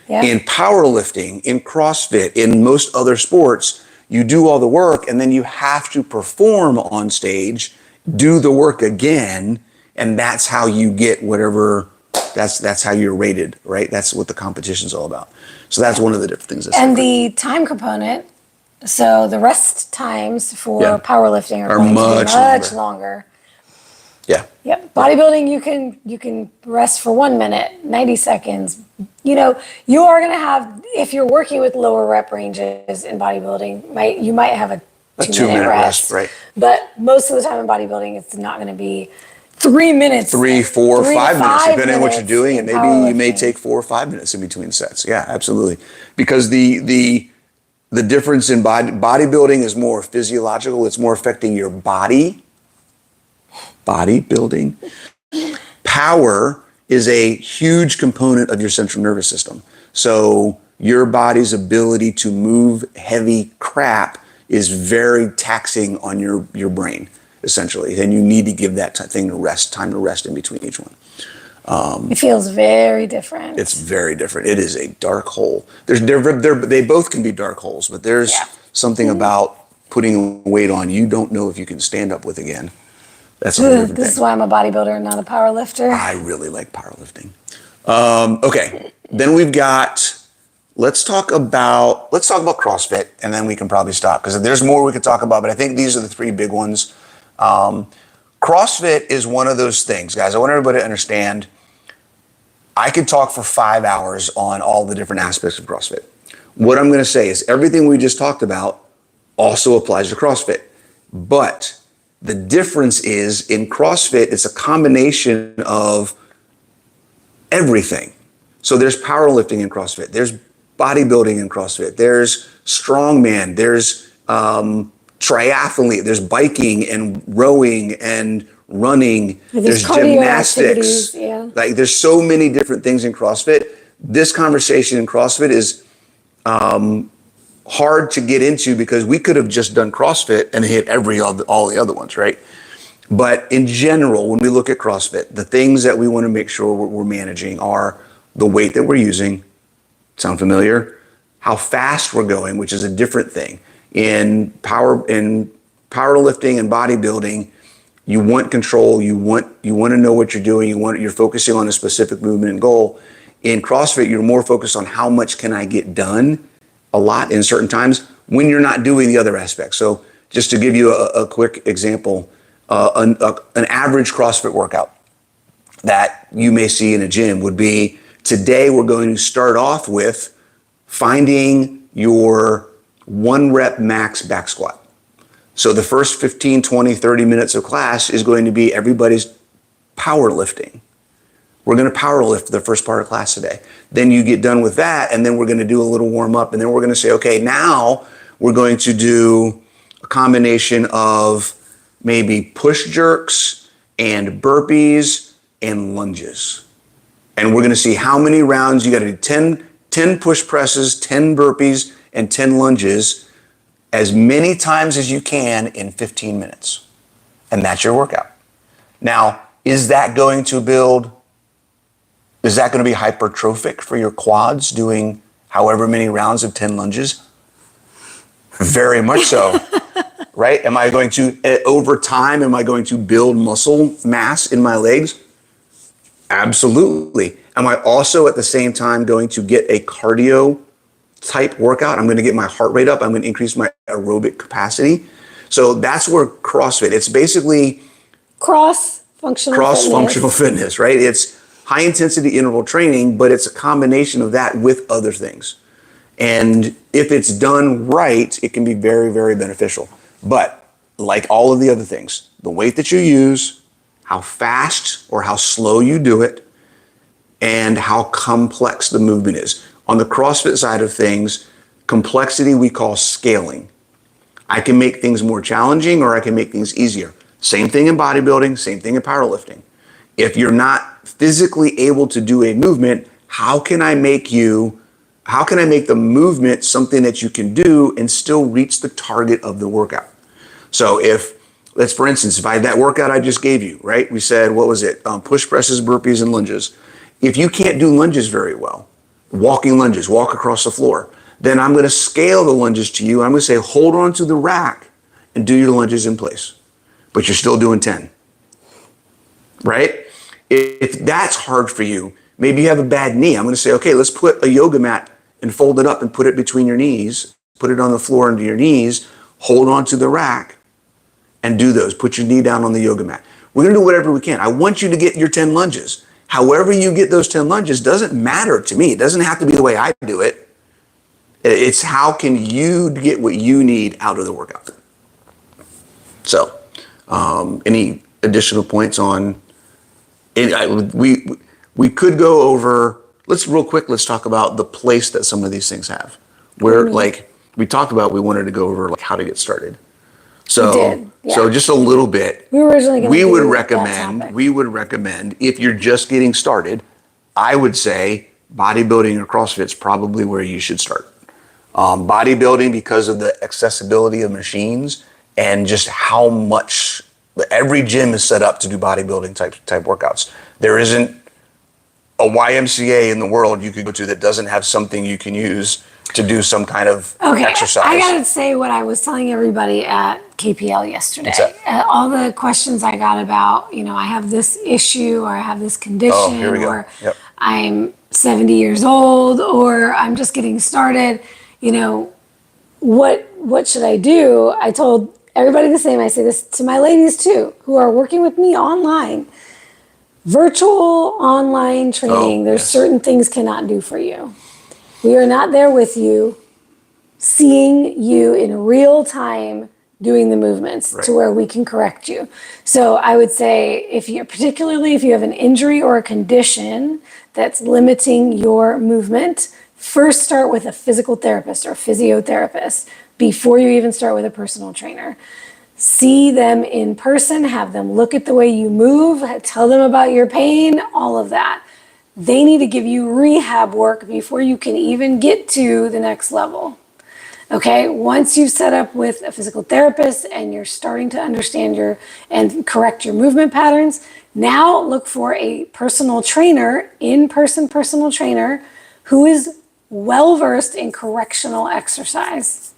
In powerlifting, in CrossFit, in most other sports, you do all the work and then you have to perform on stage, do the work again, and that's how you get whatever, that's how you're rated, right? That's what the competition's all about. So that's one of the different things. And the time component, so the rest times for powerlifting are much longer. Yeah. Yep. Bodybuilding, you can rest for 1 minute, 90 seconds. You are going to have, if you're working with lower rep ranges in bodybuilding, you might have a 2-minute rest. Right. But most of the time in bodybuilding, it's not going to be 3 minutes. 3, 4, 5 minutes, depending on what you're doing. And maybe you may take 4 or 5 minutes in between sets. Yeah, absolutely. Because the difference in bodybuilding is more physiological. It's more affecting your body. Bodybuilding. Power is a huge component of your central nervous system. So your body's ability to move heavy crap is very taxing on your brain, essentially. And you need to give that time to rest in between each one. It feels very different. It's very different. It is a dark hole. They both can be dark holes, but there's something about putting weight on you don't know if you can stand up with again. That's a whole different thing. This is why I'm a bodybuilder and not a power lifter. I really like powerlifting. Okay, then we've got. Let's talk about CrossFit, and then we can probably stop because there's more we could talk about. But I think these are the 3 big ones. CrossFit is one of those things, guys. I want everybody to understand. I could talk for 5 hours on all the different aspects of CrossFit. What I'm going to say is everything we just talked about also applies to CrossFit. But the difference is in CrossFit, it's a combination of everything. So there's powerlifting in CrossFit. There's bodybuilding in CrossFit. There's strongman. There's triathlete. There's biking and rowing and running. There's gymnastics. Yeah. Like there's so many different things in CrossFit. This conversation in CrossFit is hard to get into because we could have just done CrossFit and hit all the other ones, right? But in general, when we look at CrossFit, the things that we want to make sure we're managing are the weight that we're using. Sound familiar? How fast we're going, which is a different thing. In powerlifting and bodybuilding, you want control. You want to know what you're doing. You're focusing on a specific movement and goal. In CrossFit, you're more focused on how much can I get done a lot in certain times when you're not doing the other aspects. So just to give you a quick example, an average CrossFit workout that you may see in a gym would be, today we're going to start off with finding your 1 rep max back squat. So the first 15, 20, 30 minutes of class is going to be everybody's powerlifting. We're going to power lift the first part of class today. Then you get done with that, and then we're going to do a little warm up, and then we're going to say, okay, now we're going to do a combination of maybe push jerks and burpees and lunges. And we're going to see how many rounds you got to do 10 push presses, 10 burpees, and 10 lunges as many times as you can in 15 minutes. And that's your workout. Now, is that going to be hypertrophic for your quads doing however many rounds of 10 lunges? Very much so, right? Am I going to, over time, am I going to build muscle mass in my legs? Absolutely. Am I also at the same time going to get a cardio type workout? I'm going to get my heart rate up. I'm going to increase my aerobic capacity. So that's where CrossFit, it's basically cross-functional fitness, right? It's high intensity interval training, but it's a combination of that with other things. And if it's done right, it can be very, very beneficial. But like all of the other things, the weight that you use, how fast or how slow you do it, and how complex the movement is. On the CrossFit side of things, complexity we call scaling. I can make things more challenging or I can make things easier. Same thing in bodybuilding, same thing in powerlifting. If you're not physically able to do a movement, how can I make the movement something that you can do and still reach the target of the workout? So for instance, if I had that workout I just gave you, right? We said, what was it? Push presses, burpees, and lunges. If you can't do lunges very well, walking lunges, walk across the floor, then I'm going to scale the lunges to you. I'm going to say, hold on to the rack and do your lunges in place, but you're still doing 10, right? If that's hard for you, maybe you have a bad knee. I'm going to say, okay, let's put a yoga mat and fold it up and put it between your knees, put it on the floor under your knees, hold on to the rack and do those. Put your knee down on the yoga mat. We're going to do whatever we can. I want you to get your 10 lunges. However you get those 10 lunges doesn't matter to me. It doesn't have to be the way I do it. It's how can you get what you need out of the workout. So, any additional points on? We could go over. Let's talk about the place that some of these things have. Where we talked about, we wanted to go over how to get started. So, we did, yeah. So just a little bit. We were originally going to we would recommend if you're just getting started, I would say bodybuilding or CrossFit is probably where you should start. Bodybuilding because of the accessibility of machines and just how much every gym is set up to do bodybuilding type workouts. There isn't a YMCA in the world you could go to that doesn't have something you can use to do some kind of exercise. I gotta say what I was telling everybody at KPL yesterday. All the questions I got about, I have this issue or I have this condition or I'm 70 years old or I'm just getting started. What should I do? I told everybody the same. I say this to my ladies too, who are working with me online. Virtual online training, there's certain things cannot do for you. We are not there with you, seeing you in real time doing the movements to where we can correct you. So I would say particularly if you have an injury or a condition that's limiting your movement, first start with a physical therapist or physiotherapist before you even start with a personal trainer. See them in person, have them look at the way you move, tell them about your pain, all of that. They need to give you rehab work before you can even get to the next level. Okay, once you've set up with a physical therapist and you're starting to understand and correct your movement patterns, now look for a personal trainer, in-person personal trainer, who is well-versed in correctional exercise,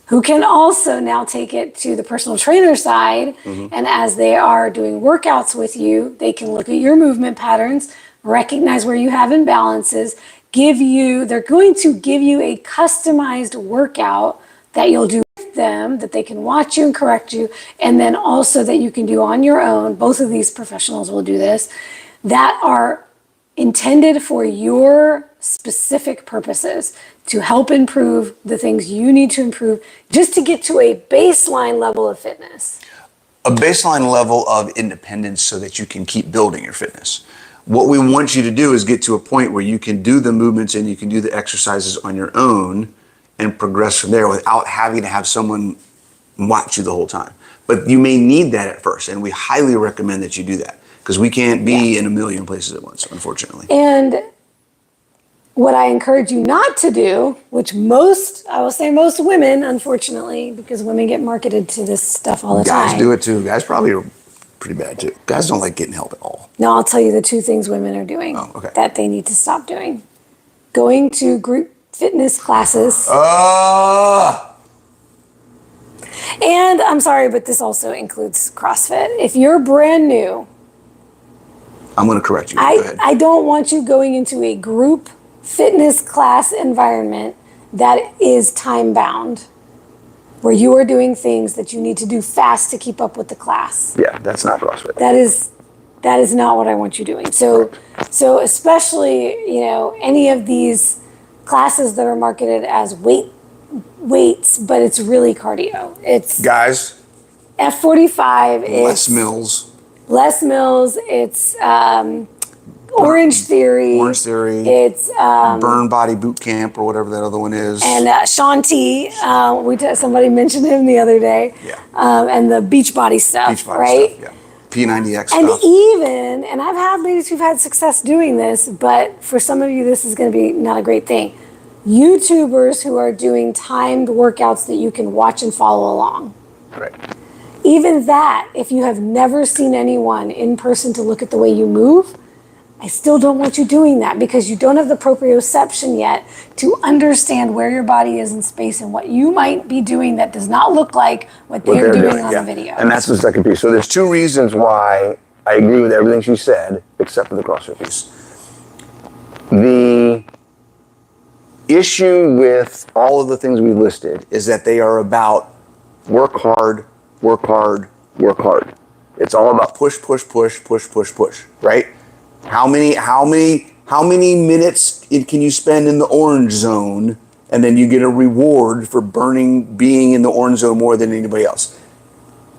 who can also now take it to the personal trainer side. And as they are doing workouts with you, they can look at your movement patterns, recognize where you have imbalances, they're going to give you a customized workout that you'll do with them, that they can watch you and correct you, and then also that you can do on your own. Both of these professionals will do this, that are intended for your specific purposes to help improve the things you need to improve just to get to a baseline level of fitness. A baseline level of independence so that you can keep building your fitness. What we want you to do is get to a point where you can do the movements and you can do the exercises on your own and progress from there without having to have someone watch you the whole time. But you may need that at first, and we highly recommend that you do that because we can't be in a million places at once, unfortunately. And what I encourage you not to do, which I will say most women, unfortunately, because women get marketed to this stuff all the time. Guys do it too. Guys probably are pretty bad too. Guys don't like getting help at all. No, I'll tell you the two things women are doing that they need to stop doing. Going to group fitness classes. And I'm sorry, but this also includes CrossFit. If you're brand new, I'm going to correct you. Go ahead. I don't want you going into a group fitness class environment that is time bound, where you are doing things that you need to do fast to keep up with the class. Yeah, that's not CrossFit. That is not what I want you doing. So especially, any of these classes that are marketed as weights, but it's really cardio. It's guys. F45. Less Mills. It's Orange Theory. It's Burn Body Boot Camp or whatever that other one is. And Shanti, somebody mentioned him the other day. Yeah. And the Beachbody stuff, right? Stuff, yeah. P90X and stuff. And I've had ladies who've had success doing this, but for some of you, this is going to be not a great thing. YouTubers who are doing timed workouts that you can watch and follow along. Right. Even that, if you have never seen anyone in person to look at the way you move, I still don't want you doing that because you don't have the proprioception yet to understand where your body is in space and what you might be doing that does not look like what they're doing on the video. And that's the second piece. So there's two reasons why I agree with everything she said, except for the CrossFit piece. The issue with all of the things we listed is that they are about work hard, work hard, work hard. It's all about push, right? How many minutes can you spend in the orange zone, and then you get a reward for being in the orange zone more than anybody else?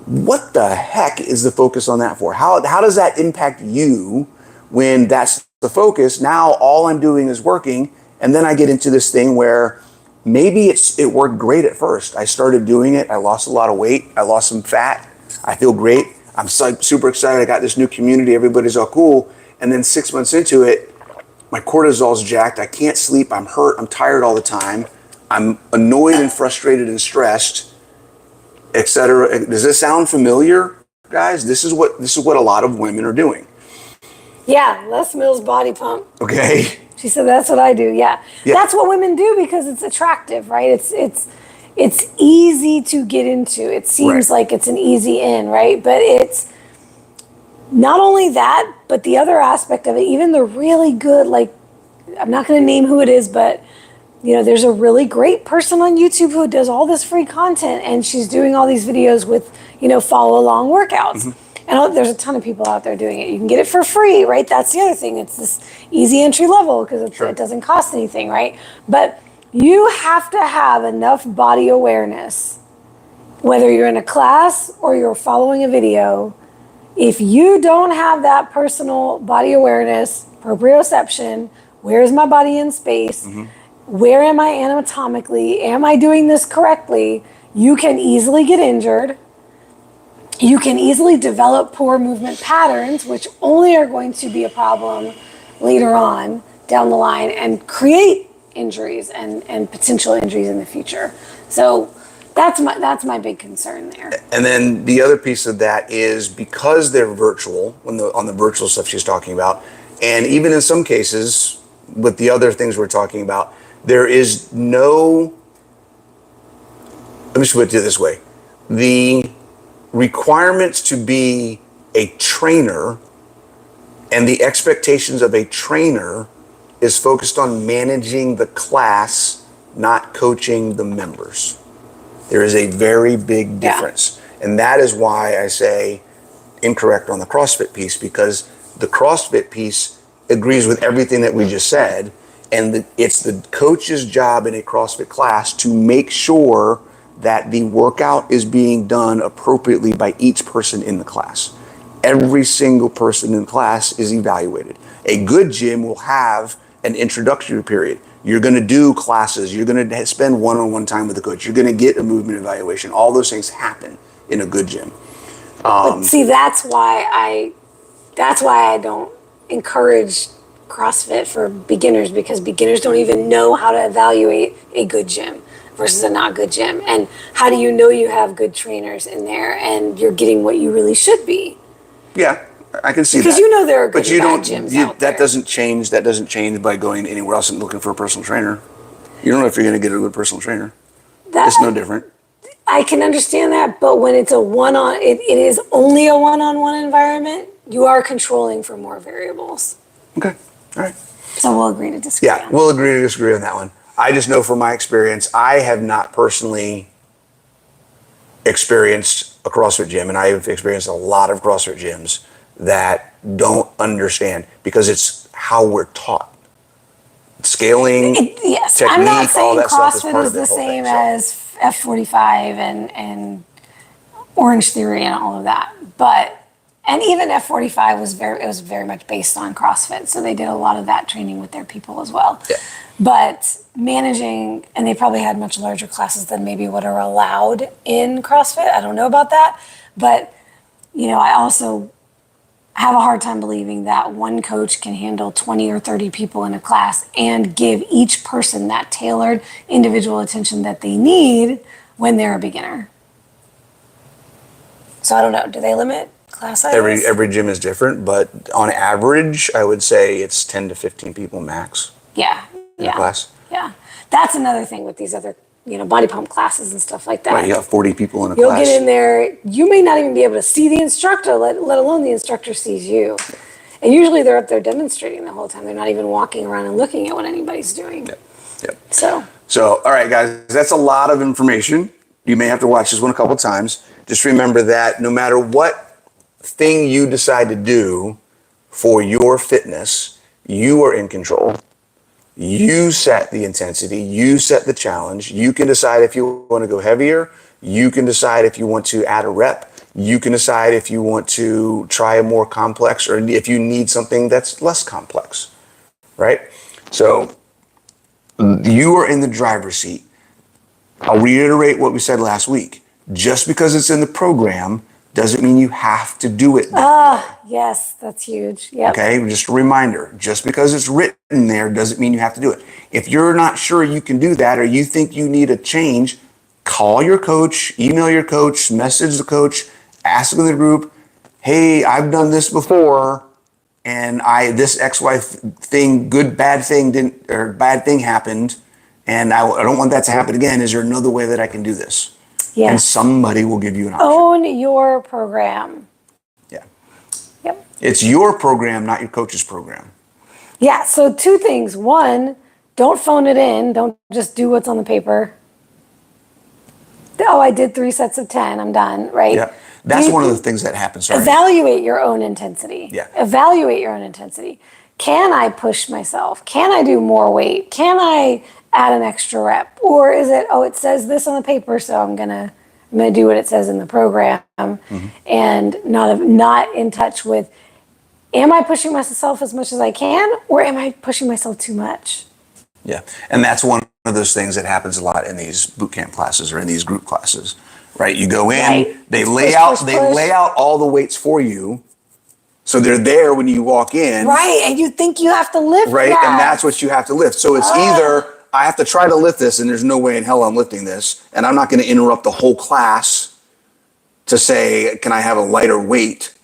What the heck is the focus on that for? How does that impact you when that's the focus? Now all I'm doing is working, and then I get into this thing where maybe it worked great at first. I started doing it. I lost a lot of weight. I lost some fat. I feel great. I'm super excited. I got this new community. Everybody's all cool. And then 6 months into it, my cortisol's jacked. I can't sleep. I'm hurt. I'm tired all the time. I'm annoyed and frustrated and stressed, etc. Does this sound familiar, guys? This is what a lot of women are doing. Yeah, Les Mills body pump. Okay. She said that's what I do. Yeah. That's what women do because it's attractive, right? It's easy to get into. It seems like it's an easy in, right? But it's not only that, but the other aspect of it, even the really good, I'm not going to name who it is, but there's a really great person on YouTube who does all this free content, and she's doing all these videos with, follow along workouts. Mm-hmm. And there's a ton of people out there doing it. You can get it for free, right? That's the other thing. It's this easy entry level because it doesn't cost anything, right? But you have to have enough body awareness whether you're in a class or you're following a video, if you don't have that personal body awareness, proprioception, where's my body in space, where am I anatomically, am I doing this correctly, you can easily get injured. You can easily develop poor movement patterns, which only are going to be a problem later on down the line and create injuries and potential injuries in the future. So that's my big concern there. And then the other piece of that is because they're virtual, on the virtual stuff she's talking about, and even in some cases with the other things we're talking about, there is no, let me just put it this way, the requirements to be a trainer and the expectations of a trainer is focused on managing the class, not coaching the members. There is a very big difference. Yeah. And that is why I say incorrect on the CrossFit piece, because the CrossFit piece agrees with everything that we just said. And it's the coach's job in a CrossFit class to make sure that the workout is being done appropriately by each person in the class. Every single person in class is evaluated. A good gym will have an introductory period. You're going to do classes. You're going to spend one-on-one time with the coach. You're going to get a movement evaluation. All those things happen in a good gym. But see, that's why I don't encourage CrossFit for beginners, because beginners don't even know how to evaluate a good gym versus a not good gym. And how do you know you have good trainers in there and you're getting what you really should be? Yeah, I can see that. Because you know there are good and bad gyms out there. That doesn't change by going anywhere else and looking for a personal trainer. You don't know if you're going to get a good personal trainer. It's no different. I can understand that, but when it's it is only a one-on-one environment, you are controlling for more variables. Okay, all right. So we'll agree to disagree. Yeah, we'll agree to disagree on that one. I just know from my experience, I have not personally experienced a CrossFit gym, and I've experienced a lot of CrossFit gyms that don't understand, because it's how we're taught. Scaling, yes, technique, I'm not saying all that stuff is CrossFit part is of the same as F45 and Orange Theory and all of that, but and even F45 was very much based on CrossFit, so they did a lot of that training with their people as well. Yeah. But managing, and they probably had much larger classes than maybe what are allowed in CrossFit. I don't know about that, but I also have a hard time believing that one coach can handle 20 or 30 people in a class and give each person that tailored individual attention that they need when they're a beginner. So I don't know. Do they limit class size? Every gym is different, but on average, I would say it's 10 to 15 people max. Yeah. In a class. Yeah. That's another thing with these other, body pump classes and stuff like that. Right, you got 40 people in a You'll class. get in there, you may not even be able to see the instructor, let alone the instructor sees you. And usually they're up there demonstrating the whole time. They're not even walking around and looking at what anybody's doing. Yep. So, all right, guys, that's a lot of information. You may have to watch this one a couple times. Just remember that no matter what thing you decide to do for your fitness, you are in control. You set the intensity, you set the challenge. You can decide if you want to go heavier. You can decide if you want to add a rep. You can decide if you want to try a more complex, or if you need something that's less complex, right? So you are in the driver's seat. I'll reiterate what we said last week. Just because it's in the program doesn't mean you have to do it. Yes, that's huge. Yep. Okay, just a reminder. Just because it's written there doesn't mean you have to do it. If you're not sure you can do that, or you think you need a change, call your coach, email your coach, message the coach, ask in the group, hey, I've done this before, and this XY thing, bad thing happened, and I don't want that to happen again. Is there another way that I can do this? Yes. And somebody will give you an option. Own your program. Yeah. Yep. It's your program, not your coach's program. Yeah, so 2 things. 1, don't phone it in. Don't just do what's on the paper. Oh, I did 3 sets of 10. I'm done, right? Yeah. That's one of the things that happens. Sorry. Evaluate your own intensity. Yeah. Evaluate your own intensity. Can I push myself? Can I do more weight? Can I add an extra rep? Or is it, it says this on the paper, so I'm gonna I'm going to do what it says in the program, and not in touch with, am I pushing myself as much as I can, or am I pushing myself too much? Yeah. And that's one of those things that happens a lot in these boot camp classes or in these group classes, right? You go in, they lay out all the weights for you. So they're there when you walk in. Right. And you think you have to lift right? that. And that's what you have to lift. So it's either I have to try to lift this and there's no way in hell I'm lifting this. And I'm not going to interrupt the whole class to say, can I have a lighter weight?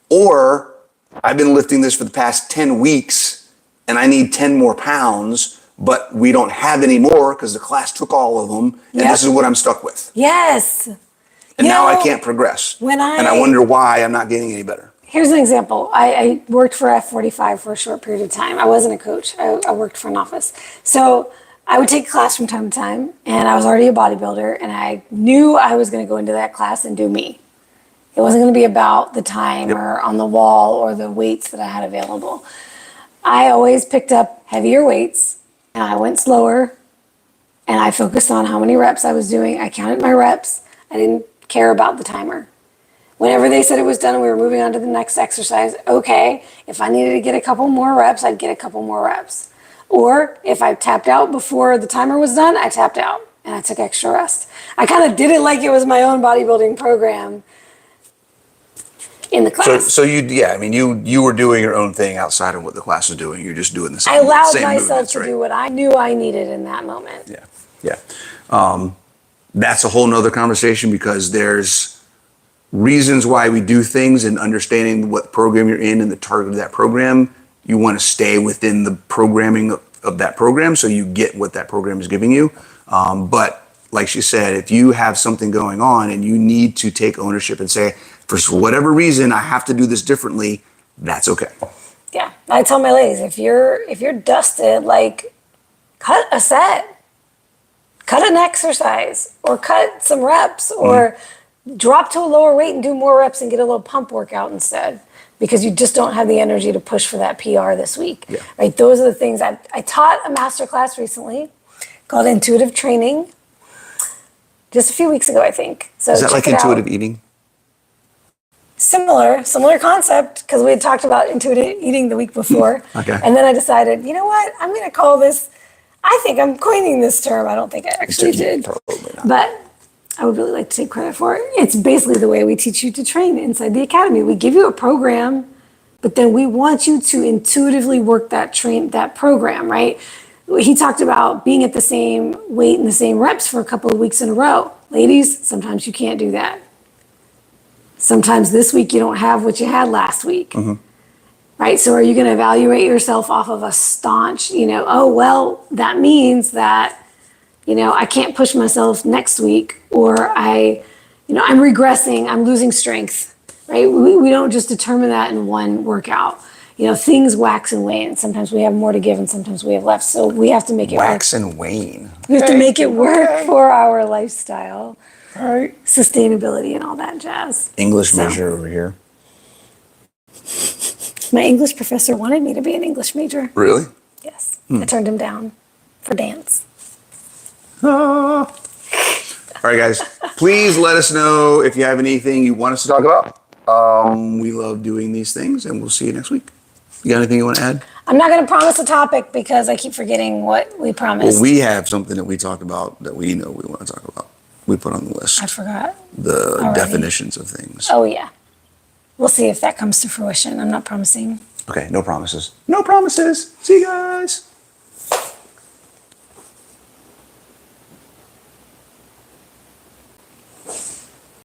Or I've been lifting this for the past 10 weeks and I need 10 more pounds, but we don't have any more because the class took all of them. And this is what I'm stuck with. Yes. And now I can't progress. And I wonder why I'm not getting any better. Here's an example. I worked for F45 for a short period of time. I wasn't a coach. I worked for an office. So I would take a class from time to time, and I was already a bodybuilder, and I knew I was going to go into that class and do me. It wasn't going to be about the timer on the wall or the weights that I had available. I always picked up heavier weights, and I went slower, and I focused on how many reps I was doing. I counted my reps. I didn't care about the timer. Whenever they said it was done and we were moving on to the next exercise, okay, if I needed to get a couple more reps, I'd get a couple more reps. Or if I tapped out before the timer was done, I tapped out and I took extra rest. I kind of did it like it was my own bodybuilding program in the class. So you were doing your own thing outside of what the class was doing. You're just doing the same. I allowed myself to do what I knew I needed in that moment. Yeah. That's a whole nother conversation because there's reasons why we do things and understanding what program you're in and the target of that program. You want to stay within the programming of that program so you get what that program is giving you. But like she said, if you have something going on and you need to take ownership and say, for whatever reason, I have to do this differently, that's okay. Yeah. I tell my ladies, if you're dusted, like, cut a set, cut an exercise, or cut some reps, or drop to a lower weight and do more reps and get a little pump workout instead, because you just don't have the energy to push for that PR this week. Yeah. Right? Those are the things. I taught a master class recently called Intuitive Training just a few weeks ago, I think. So is that like intuitive eating? Similar concept, because we had talked about intuitive eating the week before. Okay. And then I decided, you know what? I'm going to call this, I think I'm coining this term. I don't think I actually did. Probably not. But I would really like to take credit for it. It's basically the way we teach you to train inside the academy. We give you a program, but then we want you to intuitively work that program, right? He talked about being at the same weight and the same reps for a couple of weeks in a row. Ladies, sometimes you can't do that. Sometimes this week you don't have what you had last week, right? So are you going to evaluate yourself off of a staunch, that means that, I can't push myself next week, or I'm regressing, I'm losing strength, right? We don't just determine that in one workout. Things wax and wane. Sometimes we have more to give and sometimes we have less. So we have to make it wax and wane. We have to make it work for our lifestyle, right? Sustainability and all that jazz. English major over here. My English professor wanted me to be an English major. Really? Yes. I turned him down for dance. All right, guys. Please let us know if you have anything you want us to talk about. We love doing these things, and we'll see you next week. You got anything you want to add? I'm not going to promise a topic because I keep forgetting what we promised. Well, we have something that we talked about that we know we want to talk about. We put on the list. I forgot. The definitions of things. Oh, yeah. We'll see if that comes to fruition. I'm not promising. Okay, no promises. No promises. See you guys.